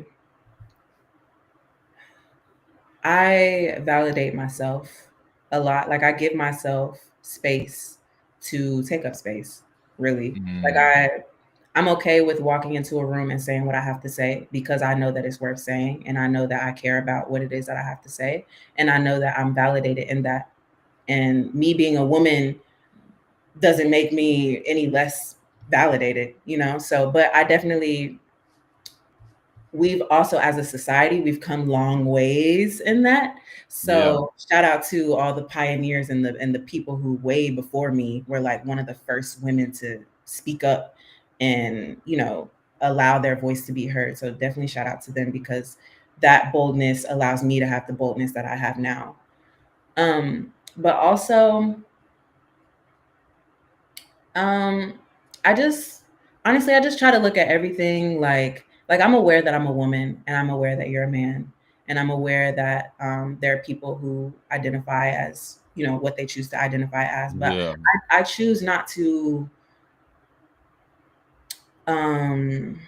I validate myself a lot. Like I give myself space to take up space, really. Like Mm, I'm okay with walking into a room and saying what I have to say because I know that it's worth saying and I know that I care about what it is that I have to say and I know that I'm validated in that. And me being a woman doesn't make me any less validated, So, but I definitely, we've also as a society we've come long ways in that. yeah. So shout out to all the pioneers and the people who way before me were like one of the first women to speak up and allow their voice to be heard. So definitely shout out to them because that boldness allows me to have the boldness that I have now. um but also, um, I just honestly, I just try to look at everything like I'm aware that I'm a woman and I'm aware that you're a man and I'm aware that there are people who identify as what they choose to identify as, but Yeah. I choose not to um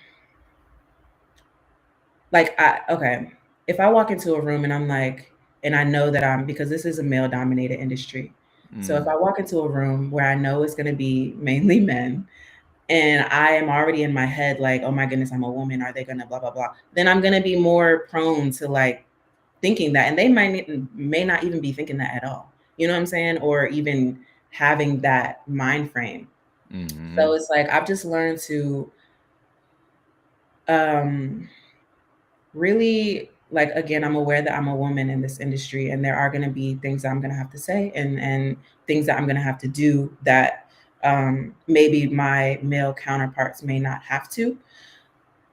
like I okay, if I walk into a room and I'm like, and I know that I'm, because this is a male dominated industry, so if Mm, I walk into a room where I know it's going to be mainly men and I am already in my head like, oh my goodness, I'm a woman. Are they gonna blah blah blah? Then I'm gonna be more prone to like thinking that, and they may not even be thinking that at all. You know what I'm saying? Or even having that mind frame. mm-hmm. So it's like I've just learned to um, really, like, again, I'm aware that I'm a woman in this industry, and there are gonna be things that I'm gonna have to say and things that I'm gonna have to do that maybe my male counterparts may not have to,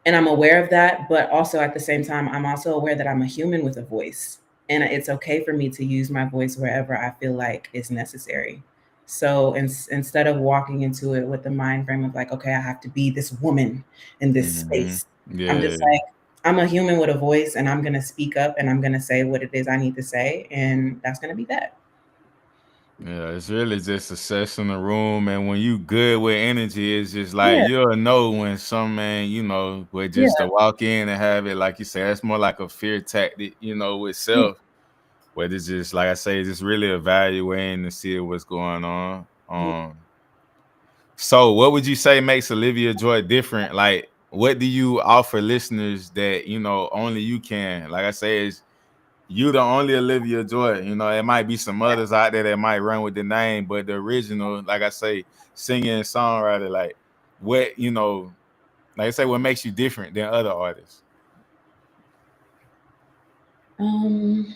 and I'm aware of that. But also at the same time, I'm also aware that I'm a human with a voice, and it's okay for me to use my voice wherever I feel like is necessary. So instead of walking into it with the mind frame of like, okay, I have to be this woman in this Mm-hmm. space, I'm just Yeah. like, I'm a human with a voice, and I'm gonna speak up, and I'm gonna say what it is I need to say, and that's gonna be that. Yeah, it's really just a session in the room, and when you good with energy, it's just like Yeah, you'll know when some man, but yeah, just to walk in and have it, like you say, that's more like a fear tactic, with yeah. self. But it's just like I say, just really evaluating to see what's going on. Yeah. So what would you say makes Olivia Joy different? Like, what do you offer listeners that only you can? Like I say, is you the only Olivia Joy. It might be some others out there that might run with the name, but the original, like I say, singer and songwriter, like what like I say, what makes you different than other artists? Um,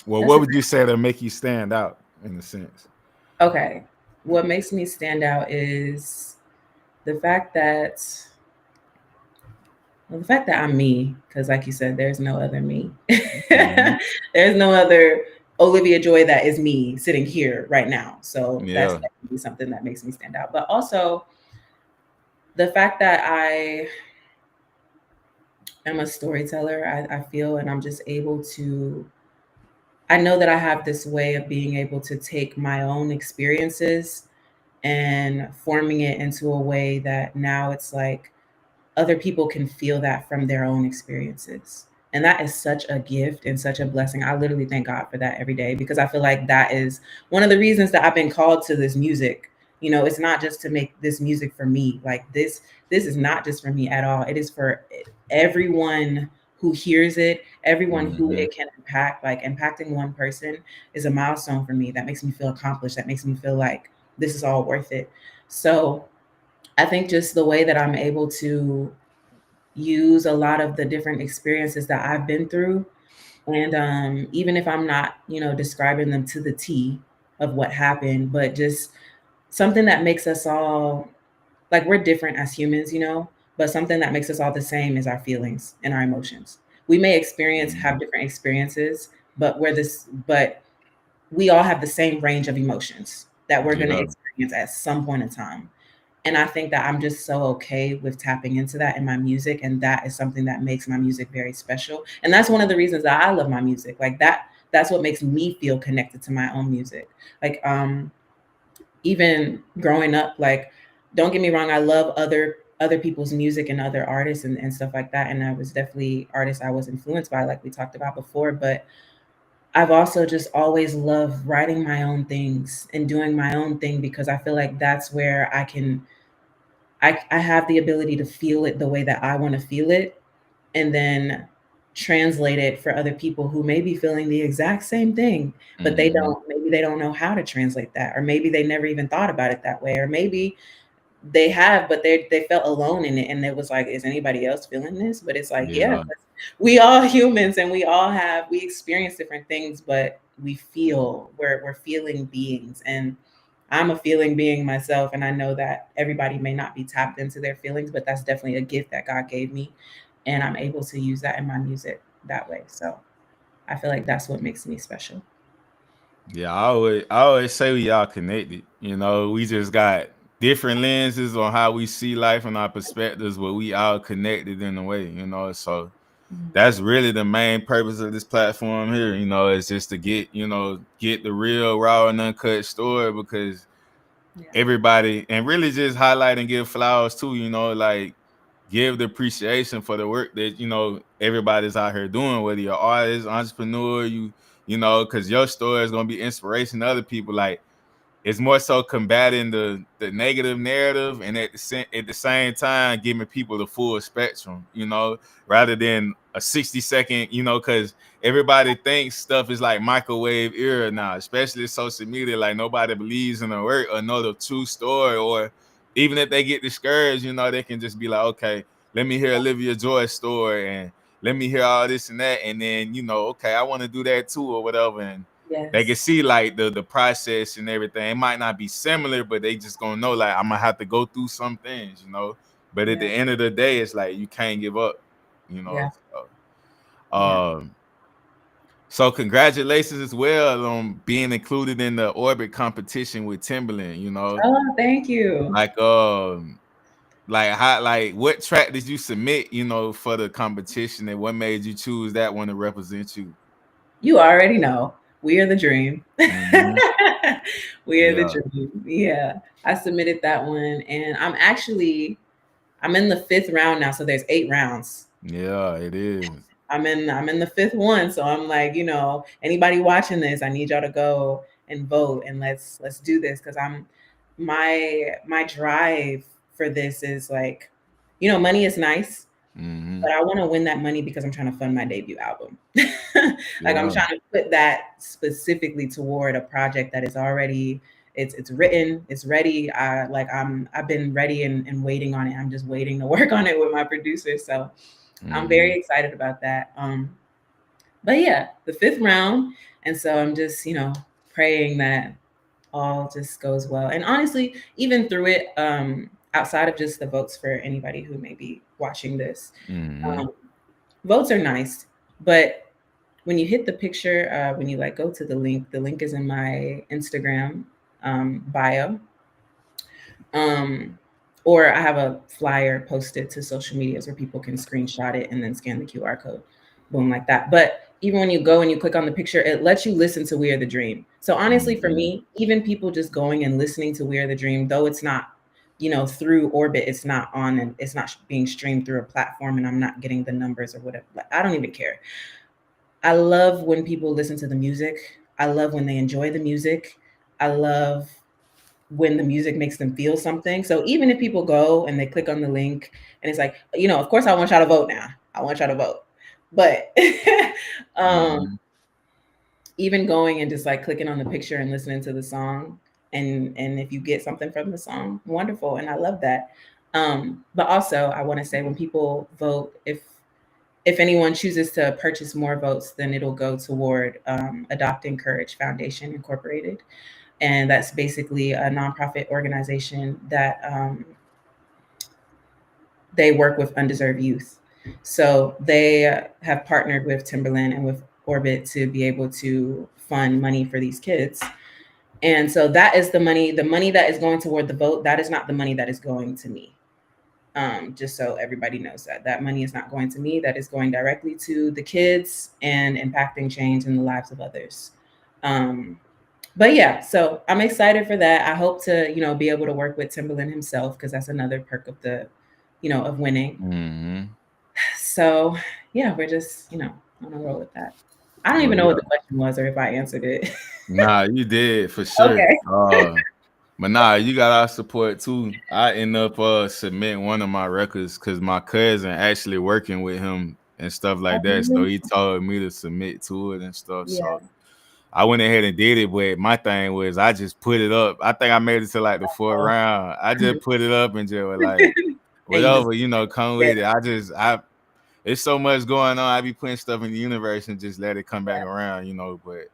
Well, that's what a would you say to make you stand out in a sense? okay. What makes me stand out is the fact that well, the fact that I'm me, because like you said, there's no other me. Hmm. There's no other Olivia Joy that is me sitting here right now. So that's Yeah. definitely something that makes me stand out. But also the fact that I am a storyteller, I feel, and I'm just able to, I know that I have this way of being able to take my own experiences and forming it into a way that now it's like other people can feel that from their own experiences. And that is such a gift and such a blessing. I literally thank God for that every day, because I feel like that is one of the reasons that I've been called to this music. You know, it's not just to make this music for me. Like this is not just for me at all. It is for everyone who hears it, everyone who Mm-hmm. it can impact. Like impacting one person is a milestone for me. That makes me feel accomplished. That makes me feel like this is all worth it. So I think just the way that I'm able to use a lot of the different experiences that I've been through, and even if I'm not, describing them to the T of what happened, but just something that makes us all, like, we're different as humans, but something that makes us all the same is our feelings and our emotions. We may have Mm-hmm. different experiences, but we all have the same range of emotions that we're going to Yeah. experience at some point in time. And I think that I'm just so okay with tapping into that in my music, and that is something that makes my music very special. And that's one of the reasons that I love my music. Like that's what makes me feel connected to my own music. Like even growing up, like, don't get me wrong, I love other people's music and other artists and stuff like that. And I was definitely artists I was influenced by, like we talked about before. But I've also just always loved writing my own things and doing my own thing, because I feel like that's where I have the ability to feel it the way that I want to feel it, and then translate it for other people who may be feeling the exact same thing, but Mm-hmm. maybe they don't know how to translate that, or maybe they never even thought about it that way, or maybe they have, but they felt alone in it, and it was like, is anybody else feeling this? But it's like, yeah, Yeah. we all humans, and we experience different things, but we're feeling beings. And I'm a feeling being myself, and I know that everybody may not be tapped into their feelings, but that's definitely a gift that God gave me, and I'm able to use that in my music that way. So I feel like that's what makes me special. Yeah, I always say we all connected. You know, we just got different lenses on how we see life and our perspectives, but we all connected in a way, you know. So Mhm. that's really the main purpose of this platform here, you know, is just to get the real raw and uncut story, because Yeah. everybody, and really just highlight and give flowers too, you know, like give the appreciation for the work that, everybody's out here doing, whether you're an artist, entrepreneur, you know, because your story is gonna be inspiration to other people. Like, it's more so combating the negative narrative, and at the same time giving people the full spectrum, rather than a 60-second, because everybody thinks stuff is like microwave era now, especially social media. Like, nobody believes in the work or know the true story, or even if they get discouraged, they can just be like, okay, let me hear Olivia Joy's story, and let me hear all this and that, and then, okay, I want to do that too, or whatever. And they can Yes. see like the process and everything. It might not be similar, but they just gonna know, like, I'm gonna have to go through some things. But at the Yeah. end of the day, it's like you can't give up, you know. Yeah. So, Yeah. so congratulations as well on being included in the orbit competition with Timberland. Oh, thank you. Like how what track did you submit, for the competition, and what made you choose that one to represent you? You already know. We are the dream. Mm-hmm. We are the Yeah, dream. Yeah. I submitted that one, and I'm in the fifth round now. So there's 8 rounds. yeah, it is. I'm in the fifth one. So I'm like, anybody watching this, I need y'all to go and vote, and let's do this, because my drive for this is like, money is nice, Mm-hmm. but I want to win that money because I'm trying to fund my debut album. Like, I'm Yeah. trying to put that specifically toward a project that is already, it's written, it's ready. I've been ready and waiting on it. I'm just waiting to work on it with my producer. So I'm Mm-hmm. very excited about that. But yeah, the fifth round. And so I'm just, praying that all just goes well. And honestly, even through it, outside of just the votes for anybody who may be watching this, Mm-hmm. um, votes are nice, but when you hit the picture, when you like go to the link is in my Instagram bio, um, or I have a flyer posted to social medias where people can screenshot it and then scan the QR code, boom, like that. But even when you go and you click on the picture, it lets you listen to "We Are the Dream." So honestly, for Mm-hmm. me, even people just going and listening to "We Are the Dream," though it's not, through Orbit, it's not on and it's not being streamed through a platform, and I'm not getting the numbers or whatever. Like, I don't even care. I love when people listen to the music. I love when they enjoy the music. I love when the music makes them feel something. So even if people go and they click on the link and it's like, of course I want y'all to vote now. I want y'all to vote. But um Mm-hmm. even going and just like clicking on the picture and listening to the song, and if you get something from the song, wonderful, and I love that. But also I want to say, when people vote, if anyone chooses to purchase more votes, then it'll go toward Adopting Courage Foundation Incorporated, and that's basically a nonprofit organization that they work with undeserved youth. So they have partnered with Timberland and with Orbit to be able to fund money for these kids. And so that is the money that is going toward the vote. That is not the money that is going to me. Just so everybody knows that money is not going to me. That is going directly to the kids and impacting change in the lives of others. Um, but yeah, so I'm excited for that. I hope to, be able to work with Timberland himself, because that's another perk of of winning. Mm-hmm. So yeah, we're just, on a roll with that. I don't Well, even know what the yeah. question was or if I answered it. Nah, you did for sure. Okay. But nah, you got our support too. I end up submitting one of my records because my cousin actually working with him and stuff like that. So he told me to submit to it and stuff. Yeah. So I went ahead and did it. But my thing was I just put it up. I think I made it to like the fourth Oh. round. I just Mhm. put it up and just was like, And you just, whatever, come yeah, with it. I it's so much going on. I be putting stuff in the universe and just let it come back around, But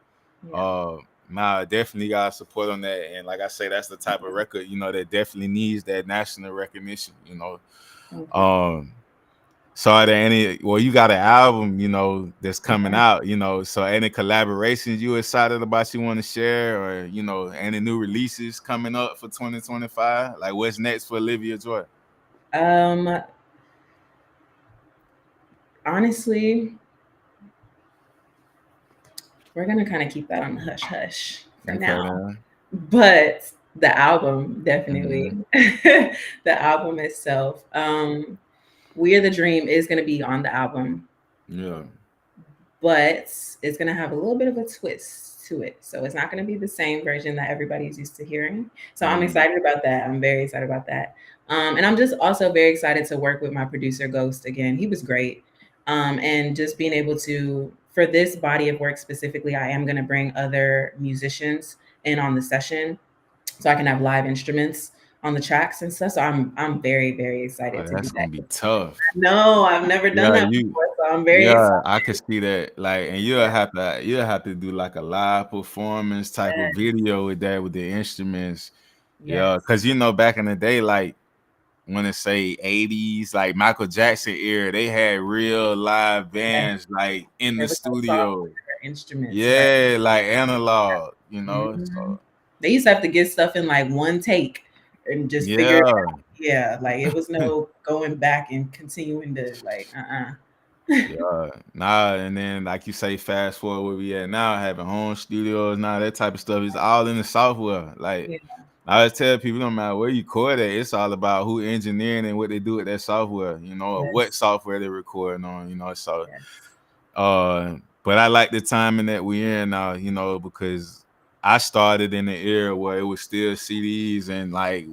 yeah, uh, nah, definitely got support on that. And like I say, that's the type of record, that definitely needs that national recognition. thank you. Um, so are there any? Well, you got an album, that's coming Okay. out. So any collaborations you excited about you want to share, or any new releases coming up for 2025? Like what's next for Olivia Joy? Um, Honestly, we're gonna kind of keep that on the hush hush for Okay, now. then. But the album, definitely. Mm-hmm. The album itself. We Are the Dream is gonna be on the album, Yeah. but it's going to have a little bit of a twist to it. So it's not going to be the same version that everybody's used to hearing. So I'm Mm-hmm. excited about that. I'm very excited about that. And I'm just also very excited to work with my producer, Ghost, again. He was great. And just being able to, for this body of work specifically, I am going to bring other musicians in on the session so I can have live instruments on the tracks and stuff. So I'm very, very Oh, excited to do that's gonna that. be tough. No, I've never done Yeah, that before. So I'm very excited. yeah, I could see that. Like, and you'll have to do like a live performance type of video with that with the instruments. Yes. Yeah, because back in the day, like when it say 80s, like Michael Jackson era, they had real live Yes. bands like in There the was no software studio. instruments, right? Yeah, like analog, Mhm. So They used to have to get stuff in like one take and just figure it yeah. out. Yeah, like it was no going back and continuing to like, Yeah, nah, and then like you say, fast forward where we at now, having home studios, now that type of stuff is all in the software. Like Yeah, I always tell people, no matter where you record at, it's all about who engineering and what they do with that software, or what yes, software they're recording on. So, yes, uh, but I like the timing that we're in now, because I started in the era where it was still CDs and like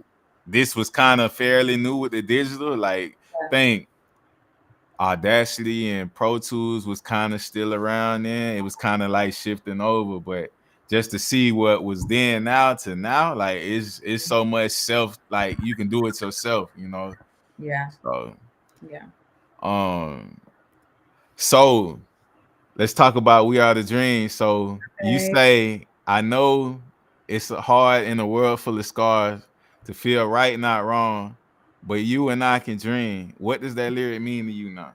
this was kind of fairly new with the digital. Like, think Audacity and Pro Tools was kind of still around then. It was kind of like shifting over, but just to see what was then now to now, like it's so much self, like you can do it yourself. yeah, So yeah. um so let's talk about We Are the Dream. So you Okay. say, I know it's hard in a world full of scars to feel right, not wrong, but you and I can dream. What does that lyric mean to you now?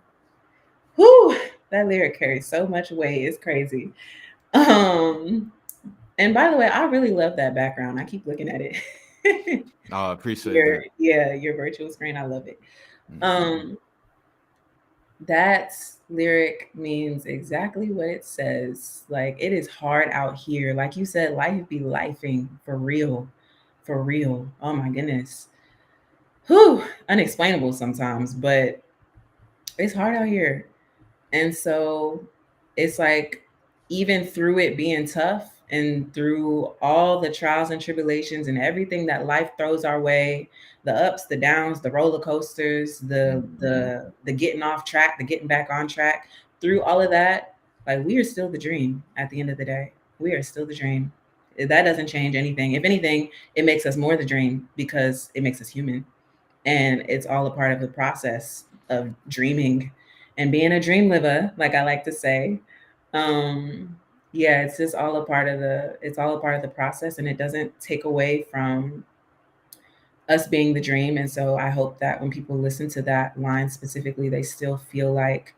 Whew, that lyric carries so much weight. It's crazy. Um, and by the way, I really love that background. I keep looking at it. Oh, I appreciate that. Your virtual screen. I love it. Mhm. Um, that lyric means exactly what it says. Like, it is hard out here. Like you said, life be lifing for real. For real. Oh my goodness. whew, unexplainable sometimes, but it's hard out here. And so it's like, even through it being tough and through all the trials and tribulations and everything that life throws our way, the ups, the downs, the roller coasters, Mhm. the getting off track, the getting back on track, through all of that, like, we are still the dream at the end of the day. We are still the dream. That doesn't change anything. If anything, it makes us more the dream because it makes us human, and it's all a part of the process of dreaming and being a dream liver, like I like to say. um yeah, it's just all a part of the process, and it doesn't take away from us being the dream. And so I hope that when people listen to that line specifically, they still feel like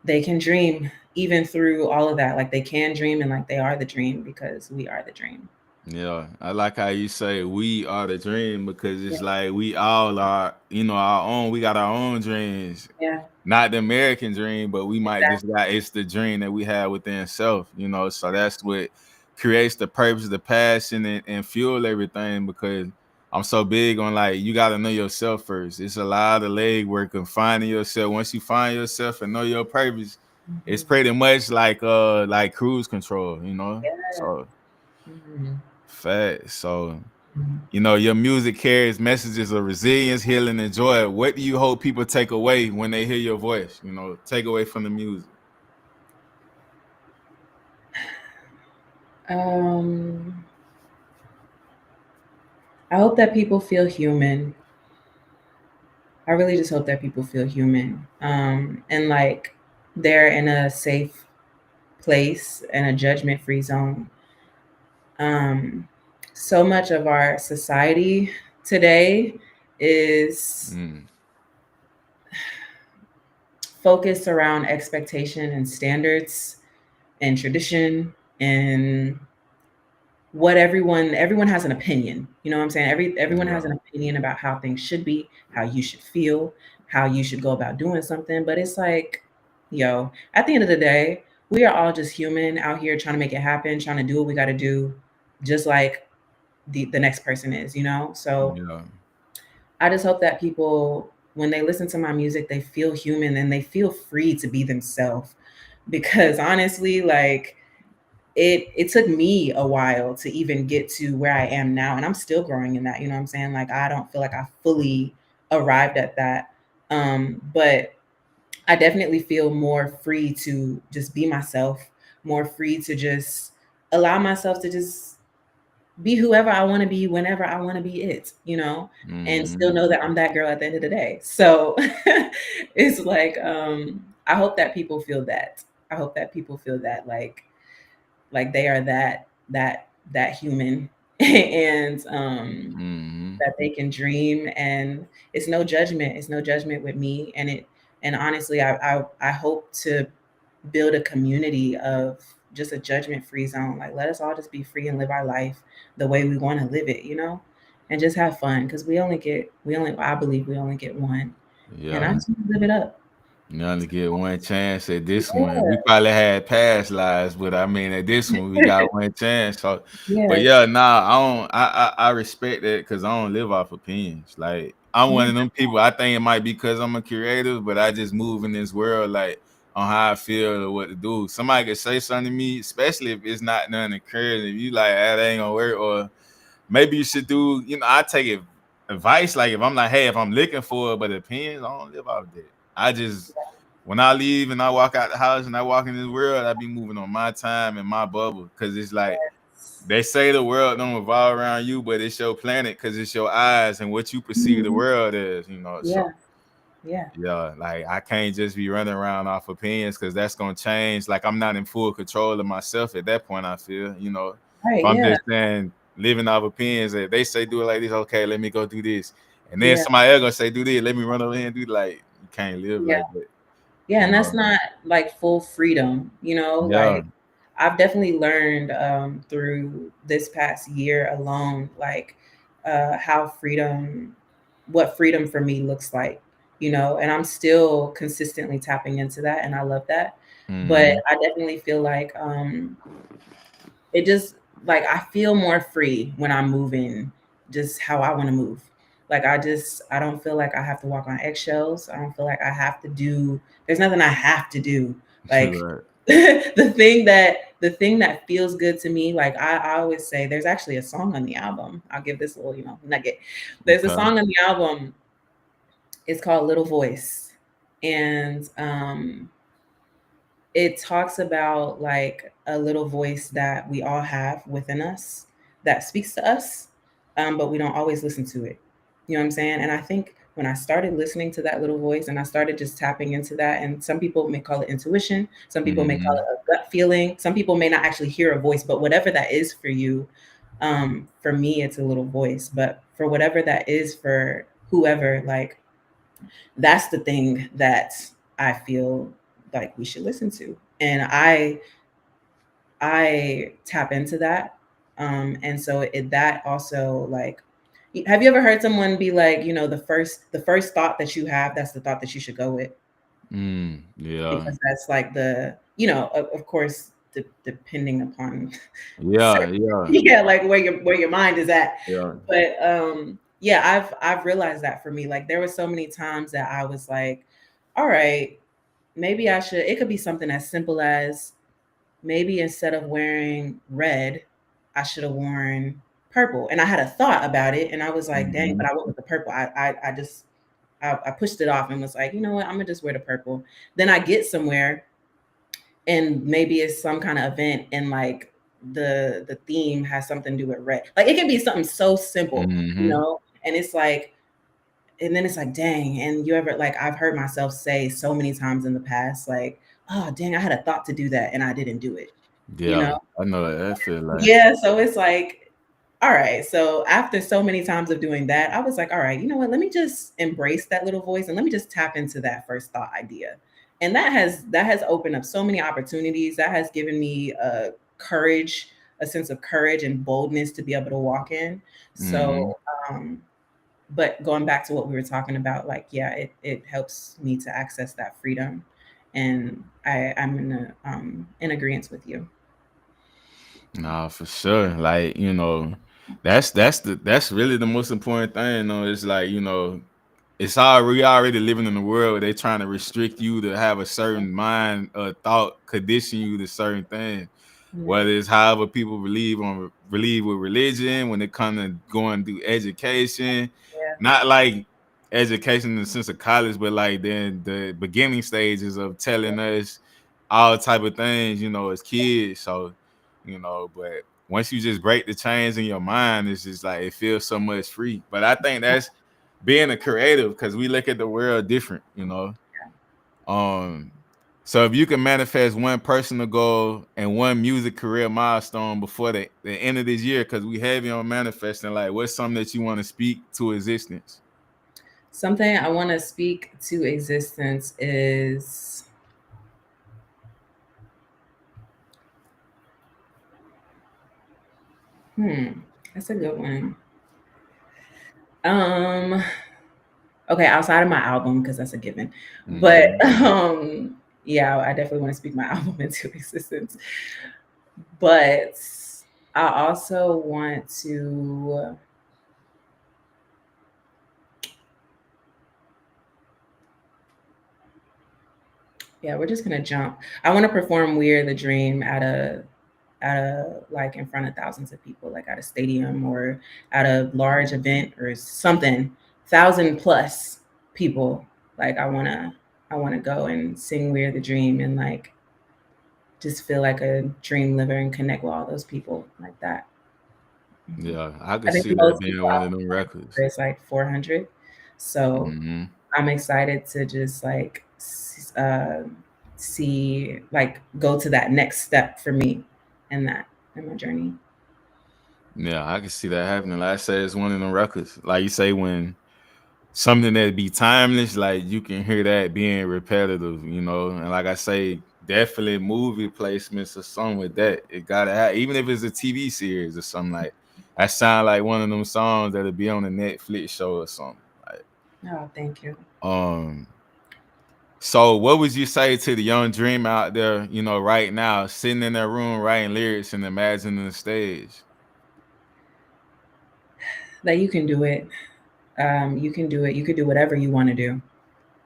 they can dream even through all of that, like they can dream and like they are the dream, because we are the dream. Yeah, I like how you say we are the dream because Yeah, it's like we all are, our own. We got our own dreams, yeah, not the American dream, but we might just exactly. got it's the dream that we have within self. So that's what creates the purpose, the passion, and fuel everything. Because I'm so big on like you got to know yourself first. It's a lot of leg work and finding yourself. Once you find yourself and know your purpose, it's Mhm. pretty much like cruise control. Yeah. So Mhm. fact. So, Mhm. your music carries messages of resilience, healing, and joy. What do you hope people take away when they hear your voice? Take away from the music. um I hope that people feel human. I really just hope that people feel human. And like they're in a safe place and a judgment free zone. Um, so much of our society today is Mm, focused around expectation and standards and tradition, and what everyone has an opinion. You know what I'm saying? Everyone has yeah, an opinion about how things should be, how you should feel, how you should go about doing something. But it's like, yo, at the end of the day, we are all just human out here trying to make it happen, trying to do what we got to do, just like the next person is. So yeah, I just hope that people, when they listen to my music, they feel human and they feel free to be themselves. Because honestly, like, it took me a while to even get to where I am now, and I'm still growing in that. You know what I'm saying? Like, I don't feel like I fully arrived at that. But I definitely feel more free to just be myself, more free to just allow myself to just be whoever I want to be whenever I want to be it, and still hmm know that I'm that girl at the end of the day. So it's like, I hope that people feel that. I hope that people feel that, like they are that human, and hmm that they can dream, and it's no judgment. It's no judgment with me, and honestly, I hope to build a community of just a judgment free zone. Like, let us all just be free and live our life the way we want to live it, and just have fun, because we only I believe we only get one, and I yeah. just want to live it up. You only get one chance at this one. Yeah. We probably had past lives, but I mean, at this one, we got one chance. So, but Yes. yeah, nah, I don't. I respect that because I don't live off opinions. Like I'm Yeah. one of them people. I think it might be because I'm a creative, but I just move in this world like on how I feel or what to do. Somebody could say something to me, especially if it's not nothing encouraging. If you like, that ain't gonna work, or maybe you should do. I take it advice. Like if I'm like, hey, if I'm looking for it, but opinions, I don't live off that. I just when I leave and I walk out the house and I walk in this world, I be moving on my time and my bubble. Cause it's like they say the world don't revolve around you, but it's your planet because it's your eyes and what you perceive the Mhm. world as. So Yeah. Yeah. yeah, like I can't just be running around off opinions because that's gonna change. Like I'm not in full control of myself at that point. I feel. If Right. I'm Yeah. just saying living off opinions, that they say do it like this, okay, let me go do this, and then Yeah. somebody else gonna say do this, let me run over here and do like you can't live Yeah. like that. Yeah, You and that's know? not like full freedom. Yeah. Like, I've definitely learned through this past year alone, like, how what freedom for me looks like, and I'm still consistently tapping into that, and I love that. But hmm I definitely feel like, it just, like, I feel more free when I'm moving just how I want to move. Like I don't feel like I have to walk on eggshells. I don't feel like I have to do. There's nothing I have to do. Like Right. the thing that feels good to me, like I always say, there's actually a song on the album. I'll give this little, nugget. There's a Okay. song on the album. It's called Little Voice, and it talks about like a little voice that we all have within us that speaks to us, but we don't always listen to it. You know what I'm saying? And I think when I started listening to that little voice and I started just tapping into that, and some people may call it intuition, some people may call Mm-hmm. it a gut feeling, some people may not actually hear a voice, but whatever that is for you, for me, it's a little voice. But for whatever that is for whoever, like that's the thing that I feel like we should listen to. And I tap into that. And so that also like, have you ever heard someone be like, the first thought that you have, that's the thought that you should go with, Yeah. because that's like of course, depending upon Yeah. Yeah. yeah, like where your mind is at. Yeah. But yeah, I've realized that for me, like there were so many times that I was like, all right, maybe I should, it could be something as simple as maybe instead of wearing red, I should have worn purple. And I had a thought about it and I was like, dang, Mm-hmm. but I went with the purple. I just I pushed it off and was like, you know what, I'm gonna just wear the purple. Then I get somewhere and maybe it's some kind of event and like the theme has something to do with red. Like it can be something so simple, Mm-hmm. and it's like, and then it's like, dang. And you ever, like, I've heard myself say so many times in the past, like, oh dang, I had a thought to do that and I didn't do it, you Yeah. know? I know what that feel like. Yeah, so it's like, all right. So after so many times of doing that, I was like, all right, you know what? Let me just embrace that little voice and let me just tap into that first thought idea. And that has opened up so many opportunities. That has given me courage, a sense of courage and boldness to be able to walk in. Mm-hmm. So, but going back to what we were talking about, like, yeah, it helps me to access that freedom, and I'm in agreement with you. Nah, for sure. Like, that's really the most important thing. It's like, it's already we already living in a world where they trying to restrict you to have a certain mind or thought, condition you to certain things. Yeah, Whether it's however people believe with religion, when it comes to going through education, yeah, not like education in the sense of college, but like then the beginning stages of telling us all type of things, as kids. So, but once you just break the chains in your mind, it's just like it feels so much free. But I think that's being a creative because we look at the world different. Um, so if you can manifest one personal goal and one music career milestone before the end of this year, because we have you on manifesting, like what's something that you want to speak to existence? something I want to speak to existence is, hmm, that's a good one. Um, okay, outside of my album, because that's a given. But Mm-hmm. yeah, I definitely want to speak my album into existence. But I also want to, yeah, we're just gonna jump. I want to perform "We're the Dream" at a like in front of thousands of people, like at a stadium or at a large event or something, 1,000+ people. Like I wanna go and sing "We're the Dream" and like just feel like a dream liver and connect with all those people like that. Mhm. Yeah, I I could think see the that most being people one I've of them records. performed is like 400. So Mm-hmm. I'm excited to just like see, like, go to that next step for me in that, in my journey. Yeah, I can see that happening. Like I say, it's one of them records. Like you say, when something that be timeless, like you can hear that being repetitive. And like I say, definitely movie placements or something with that. It gotta have, even if it's a TV series or something like that. Sound like one of them songs that'll be on a Netflix show or something. Like, Oh, thank you. um, so what would you say to the young dreamer out there, right now, sitting in their room writing lyrics and imagining the stage? That you can do it. You can do it. You could do whatever you want to do.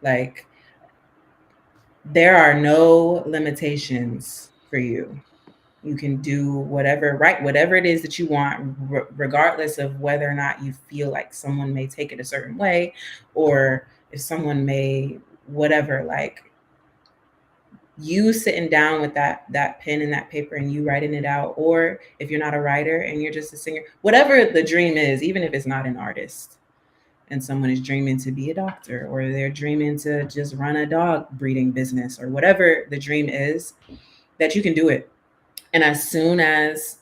Like, there are no limitations for you. You can do whatever, right? Whatever it is that you want, regardless of whether or not you feel like someone may take it a certain way, or if someone may, whatever. Like, you sitting down with that pen and that paper and you writing it out, or if you're not a writer and you're just a singer, whatever the dream is, even if it's not an artist, and someone is dreaming to be a doctor, or they're dreaming to just run a dog breeding business, or whatever the dream is, that you can do it. And as soon as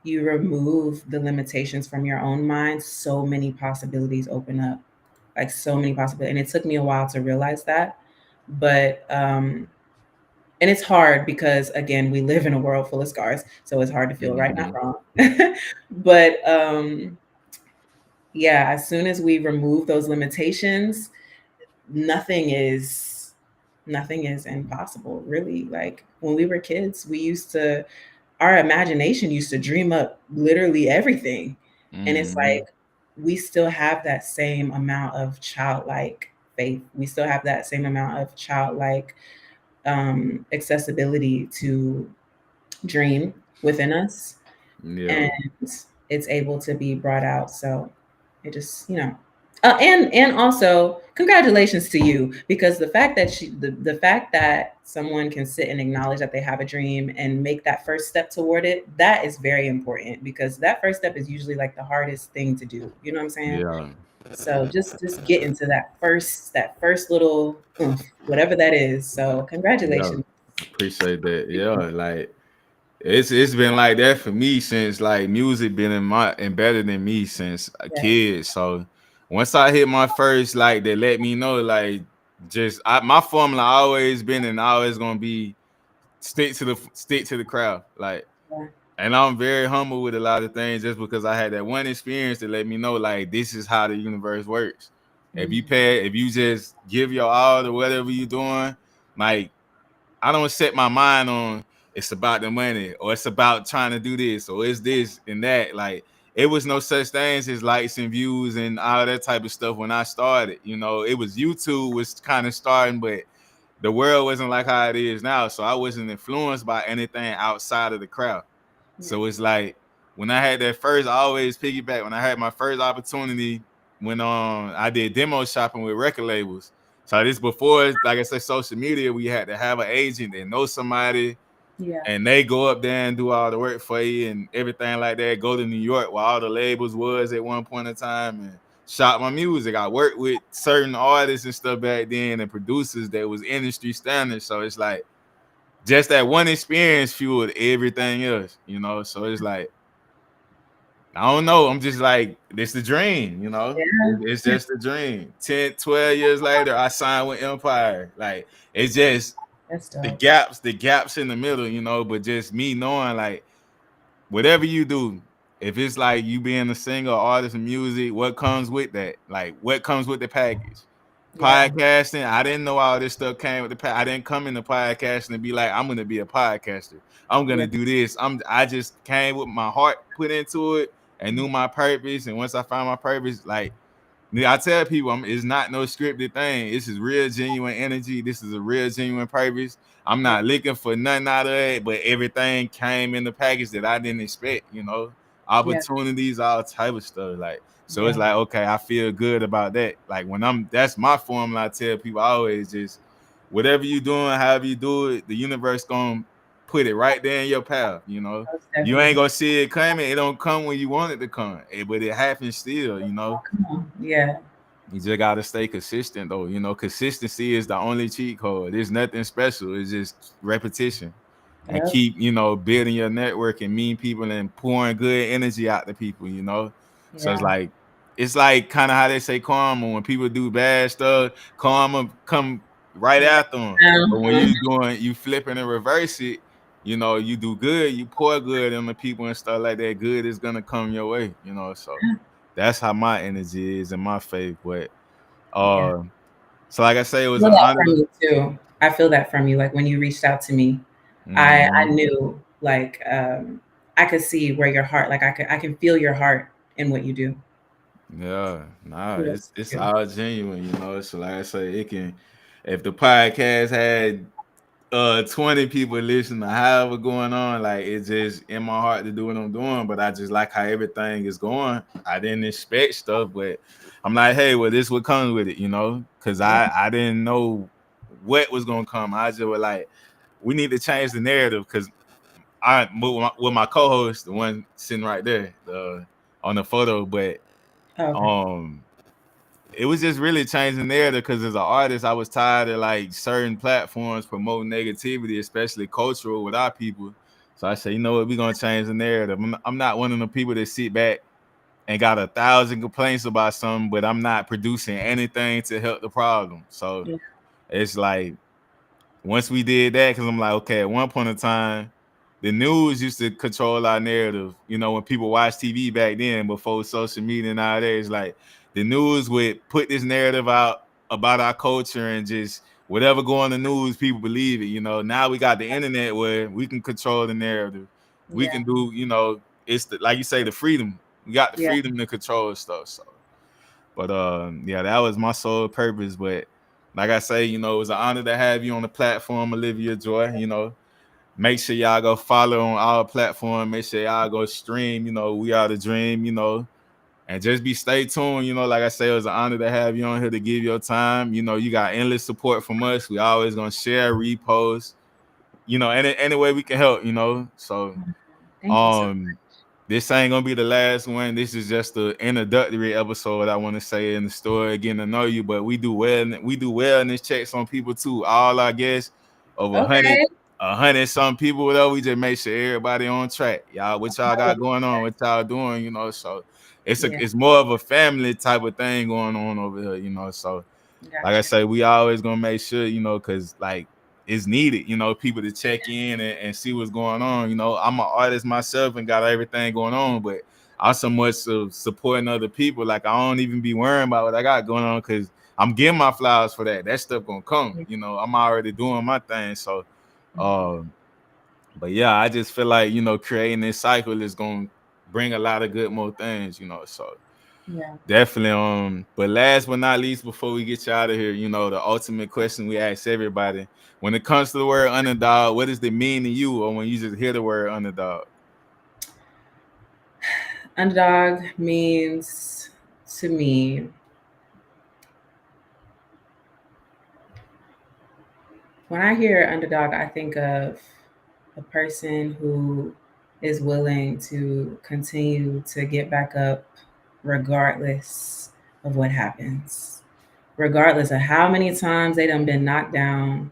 you remove the limitations from your own mind, so many possibilities open up. Like, so many possibilities. And it took me a while to realize that. But and it's hard because, again, we live in a world full of scars, so it's hard to feel right, not Mhm. wrong. But yeah, as soon as we remove those limitations, nothing is nothing is impossible, really. Like, when we were kids, we used to our imagination used to dream up literally everything. And it's like, Mhm. we still have that same amount of childlike faith. We still have that same amount of childlike accessibility to dream within us, Yeah. and it's able to be brought out. So it just, and also congratulations to you, because the fact that someone can sit and acknowledge that they have a dream and make that first step toward it, that is very important, because that first step is usually like the hardest thing to do. You know what I'm saying? Yeah. So just get into that first little oomph, whatever that is. So Yeah. congratulations. Appreciate that. Yeah. Like it's been like that for me since like music been in my embedded in me since a Yeah, kid. So once I hit my first, like they let me know, like my formula always been and always gonna be stick to the crowd. Like, yeah, and I'm very humble with a lot of things just because I had that one experience that let me know like this is how the universe works. mhm, If you just give your all to whatever you're doing, like I don't set my mind on it's about the money or it's about trying to do this or it's this and that. Like it was no such things as likes and views and all that type of stuff when I started. You know, it was YouTube was kind of starting, but the world wasn't like how it is now. So I wasn't influenced by anything outside of the crowd. yeah, So it's like when I had that first, I always piggyback. When I had my first opportunity, when I did demo shopping with record labels. So this before, like I said, social media, we had to have an agent that know somebody, yeah, and they go up there and do all the work for you and everything like that. Go to New York where all the labels was at one point in time and shop my music. I worked with certain artists and stuff back then and producers that was industry standards. So it's like just that one experience fueled everything else, you know. So it's like I don't know. I'm just like, this the dream, you know? It's yeah. just a dream. 10, 12 years later, I signed with Empire. Like, it's just That's the dope. gaps in the middle, you know, but just me knowing like whatever you do, if it's like you being a singer, artist, and music, what comes with that? Like, what comes with the package? Yeah, Podcasting, I didn't know all this stuff came with I didn't come into podcasting and be like, I'm gonna be a podcaster. I'm yeah, gonna do this. I just came with my heart put into it and knew my purpose. And once I found my purpose, like I tell people, it's not no scripted thing. This is real, genuine energy. This is a real, genuine purpose. I'm yeah, not looking for nothing out of it, but everything came in the package that I didn't expect. You know, yeah, opportunities, all type of stuff. Like, so it's yeah. like, okay, I feel good about that. Like when that's my formula. I tell people I always just whatever you doing, however you do it, the universe gonna put it right there in your path. You know, Most you ain't definitely. gonna see it coming. It don't come when you want it to come, but it happens still. You know. Oh, come on. Yeah, You just gotta stay consistent though. You know, consistency is the only cheat code. There's nothing special. It's just repetition and yep, keep, building your network and meeting people and pouring good energy out to people, you know. So yeah, it's like kind of how they say karma. When people do bad stuff, karma come right right. after them. But when Uh-huh. you flipping and reverse it, you do good, you pour good on the people and stuff like that. Good is gonna come your way, you know. So that's how my energy is and my faith. But Yeah. uh, so like I say, it I was feel an that honor. from you too. I feel that from you. Like, when you reached out to me, I Mhm. knew, like, I could see where your heart, like, I can feel your heart in what you do. Yeah, nah, Yeah. it's all genuine, you know. So like I say, it can, if the podcast had 20 people listening to however going on, like it's just in my heart to do what I'm doing, but I just like how everything is going. I didn't expect stuff, but I'm like, hey, well, this what comes with it, you know, because Yeah. I didn't know what was gonna come. I just was like, we need to change the narrative because I with my co-host, the one sitting right there, on the photo, but Okay. um it was just really changing the narrative because as an artist, I was tired of like certain platforms promoting negativity, especially cultural with our people. So I said, you know what, we're gonna change the narrative. I'm not one of the people that sit back and got 1,000 complaints about something, but I'm not producing anything to help the problem. So Yeah. it's like once we did that, because I'm like, okay, at one point in time, the news used to control our narrative. You know, when people watch TV back then, before social media nowadays, like the news would put this narrative out about our culture and just whatever go on the news, people believe it. You know, now we got the internet where we can control the narrative. We Yeah. can do, you know, it's the, like you say, the freedom. We got the Yeah. freedom to control stuff. So, but yeah, that was my sole purpose. But like I say, you know, it was an honor to have you on the platform, Olivia Joy. You know, make sure y'all go follow on our platform. Make sure y'all go stream. You know, We Are the Dream. You know, and just be stay tuned. You know, like I say, it was an honor to have you on here to give your time. You know, you got endless support from us. We always gonna share, repost. You know, any way we can help. You know, so Thank you so um, this ain't gonna be the last one. This is just the introductory episode. I want to say in the story, getting to know you. But we do wellness checks on people too. All our guests over much. Okay. 100 some people. Whatever. We just make sure everybody on track. Y'all, what y'all Oh, got going on? What y'all doing? You know, so yeah. it's more of a family type of thing going on over here. You know, so like I Gotcha. say, we always gonna make sure, you know, because like it's needed, you know, people to check in and see what's going on. You know, I'm an artist myself and got everything going on, but I so much of supporting other people. Like I don't even be worrying about what I got going on because I'm getting my flowers for that. That stuff gonna come. You know, I'm already doing my thing. So um, but yeah, I just feel like, you know, creating this cycle is gonna bring a lot of good more things, you know. So Yeah. definitely. But last but not least, before we get you out of here, you know, the ultimate question we ask everybody: when it comes to the word underdog, what does it mean to you, or when you just hear the word underdog? Underdog means to me, when I hear underdog, I think of a person who is willing to continue to get back up regardless of what happens, regardless of how many times they done been knocked down,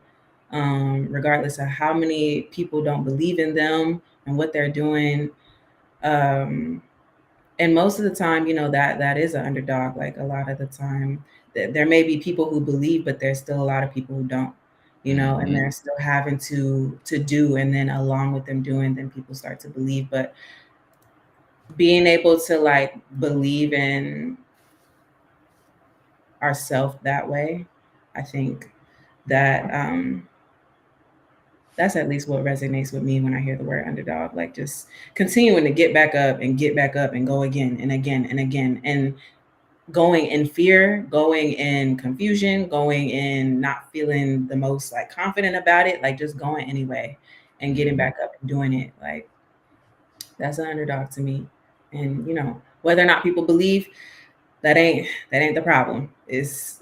regardless of how many people don't believe in them and what they're doing. Um, and most of the time, that is an underdog. Like a lot of the time, there may be people who believe, but there's still a lot of people who don't. And Mm-hmm. they're still having to do, and then along with them doing, then people start to believe. But being able to like believe in ourselves that way, I think that that's at least what resonates with me when I hear the word underdog. Like just continuing to get back up and get back up and go again and again and again, and going in fear, going in confusion, going in not feeling the most like confident about it, like just going anyway and getting Mm-hmm. back up and doing it. Like that's an underdog to me. And whether or not people believe, that ain't the problem. It's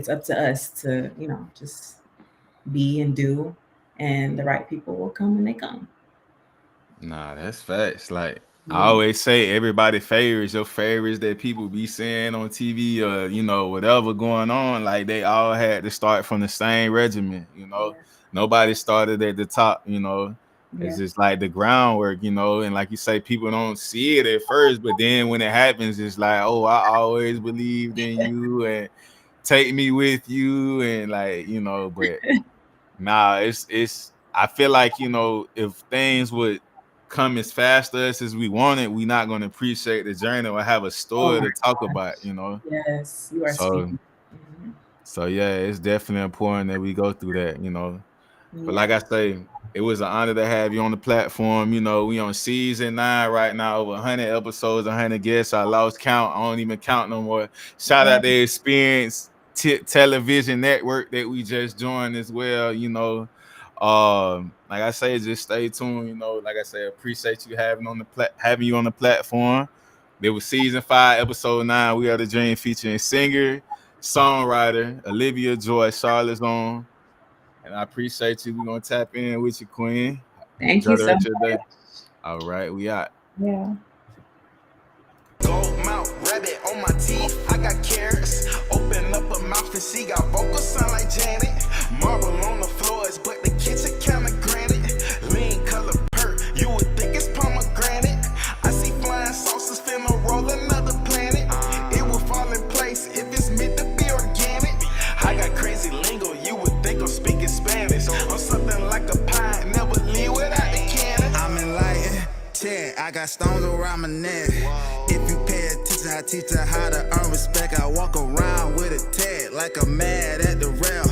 up to us to just be and do, and the right people will come when they come. Nah, that's facts. Like I Yeah. always say, everybody favorites your favorites that people be seeing on TV or you know whatever going on. Like they all had to start from the same regimen. You know, Yeah. nobody started at the top. You know, it's Yeah. just like the groundwork. You know, and like you say, people don't see it at first, but then when it happens, it's like, oh, I always believed in you and take me with you, and like you know, but nah, it's. I feel like you know if things would come as fast to us as we want it, we not gonna appreciate the journey or have a Oh story my to talk gosh. about. You know, Yes, you are so speaking. Mhm. so yeah, it's definitely important that we go through that. You know, But like I say, it was an honor to have you on the platform. You know, we on season 9 right now, over 100 episodes, 100 guests. I lost count. I don't even count no more. Shout out to Experience Television Network that we just joined as well. You know, like I say, just stay tuned. You know, like I say, appreciate you having you on the platform. There was season 5, episode 9. We Are the Dream, featuring singer, songwriter Olivia Joy, Charlotte's own. And I appreciate you. We're gonna tap in with you, Queen. Thank Enjoy you the so rest of your much. day. All right, we out. Yeah. Gold mouth rabbit on my teeth, I got carrots. Open up a mouth and she got vocals sound like Janet. Marble on the floors, but the kitchen kinda granite. Lean color perk, you would think it's pomegranate. I see flying saucers finna roll another planet. It will fall in place if it's meant to be organic. I got crazy lingo, you would think I'm speaking Spanish. I'm something like a pie, never leave without the cannon. I'm enlightened, check, I got stones around my neck. If you pay attention, I teach her how to earn respect. I walk around with a tag like I'm mad at the rail.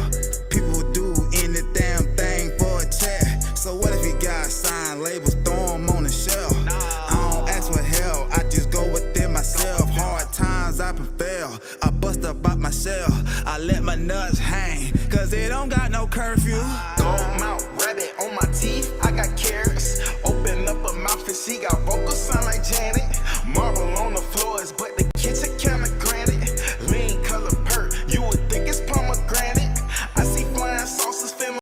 People do any damn thing for a check. So what if you got signed labels, throw them on the shelf? I don't ask for help, I just go within myself. Hard times I prevail, I bust up out my shell. I let my nuts hang, cause it don't got no curfew. Gold mouth rabbit on my teeth, I got carrots. Open up a mouth and she got vocals sound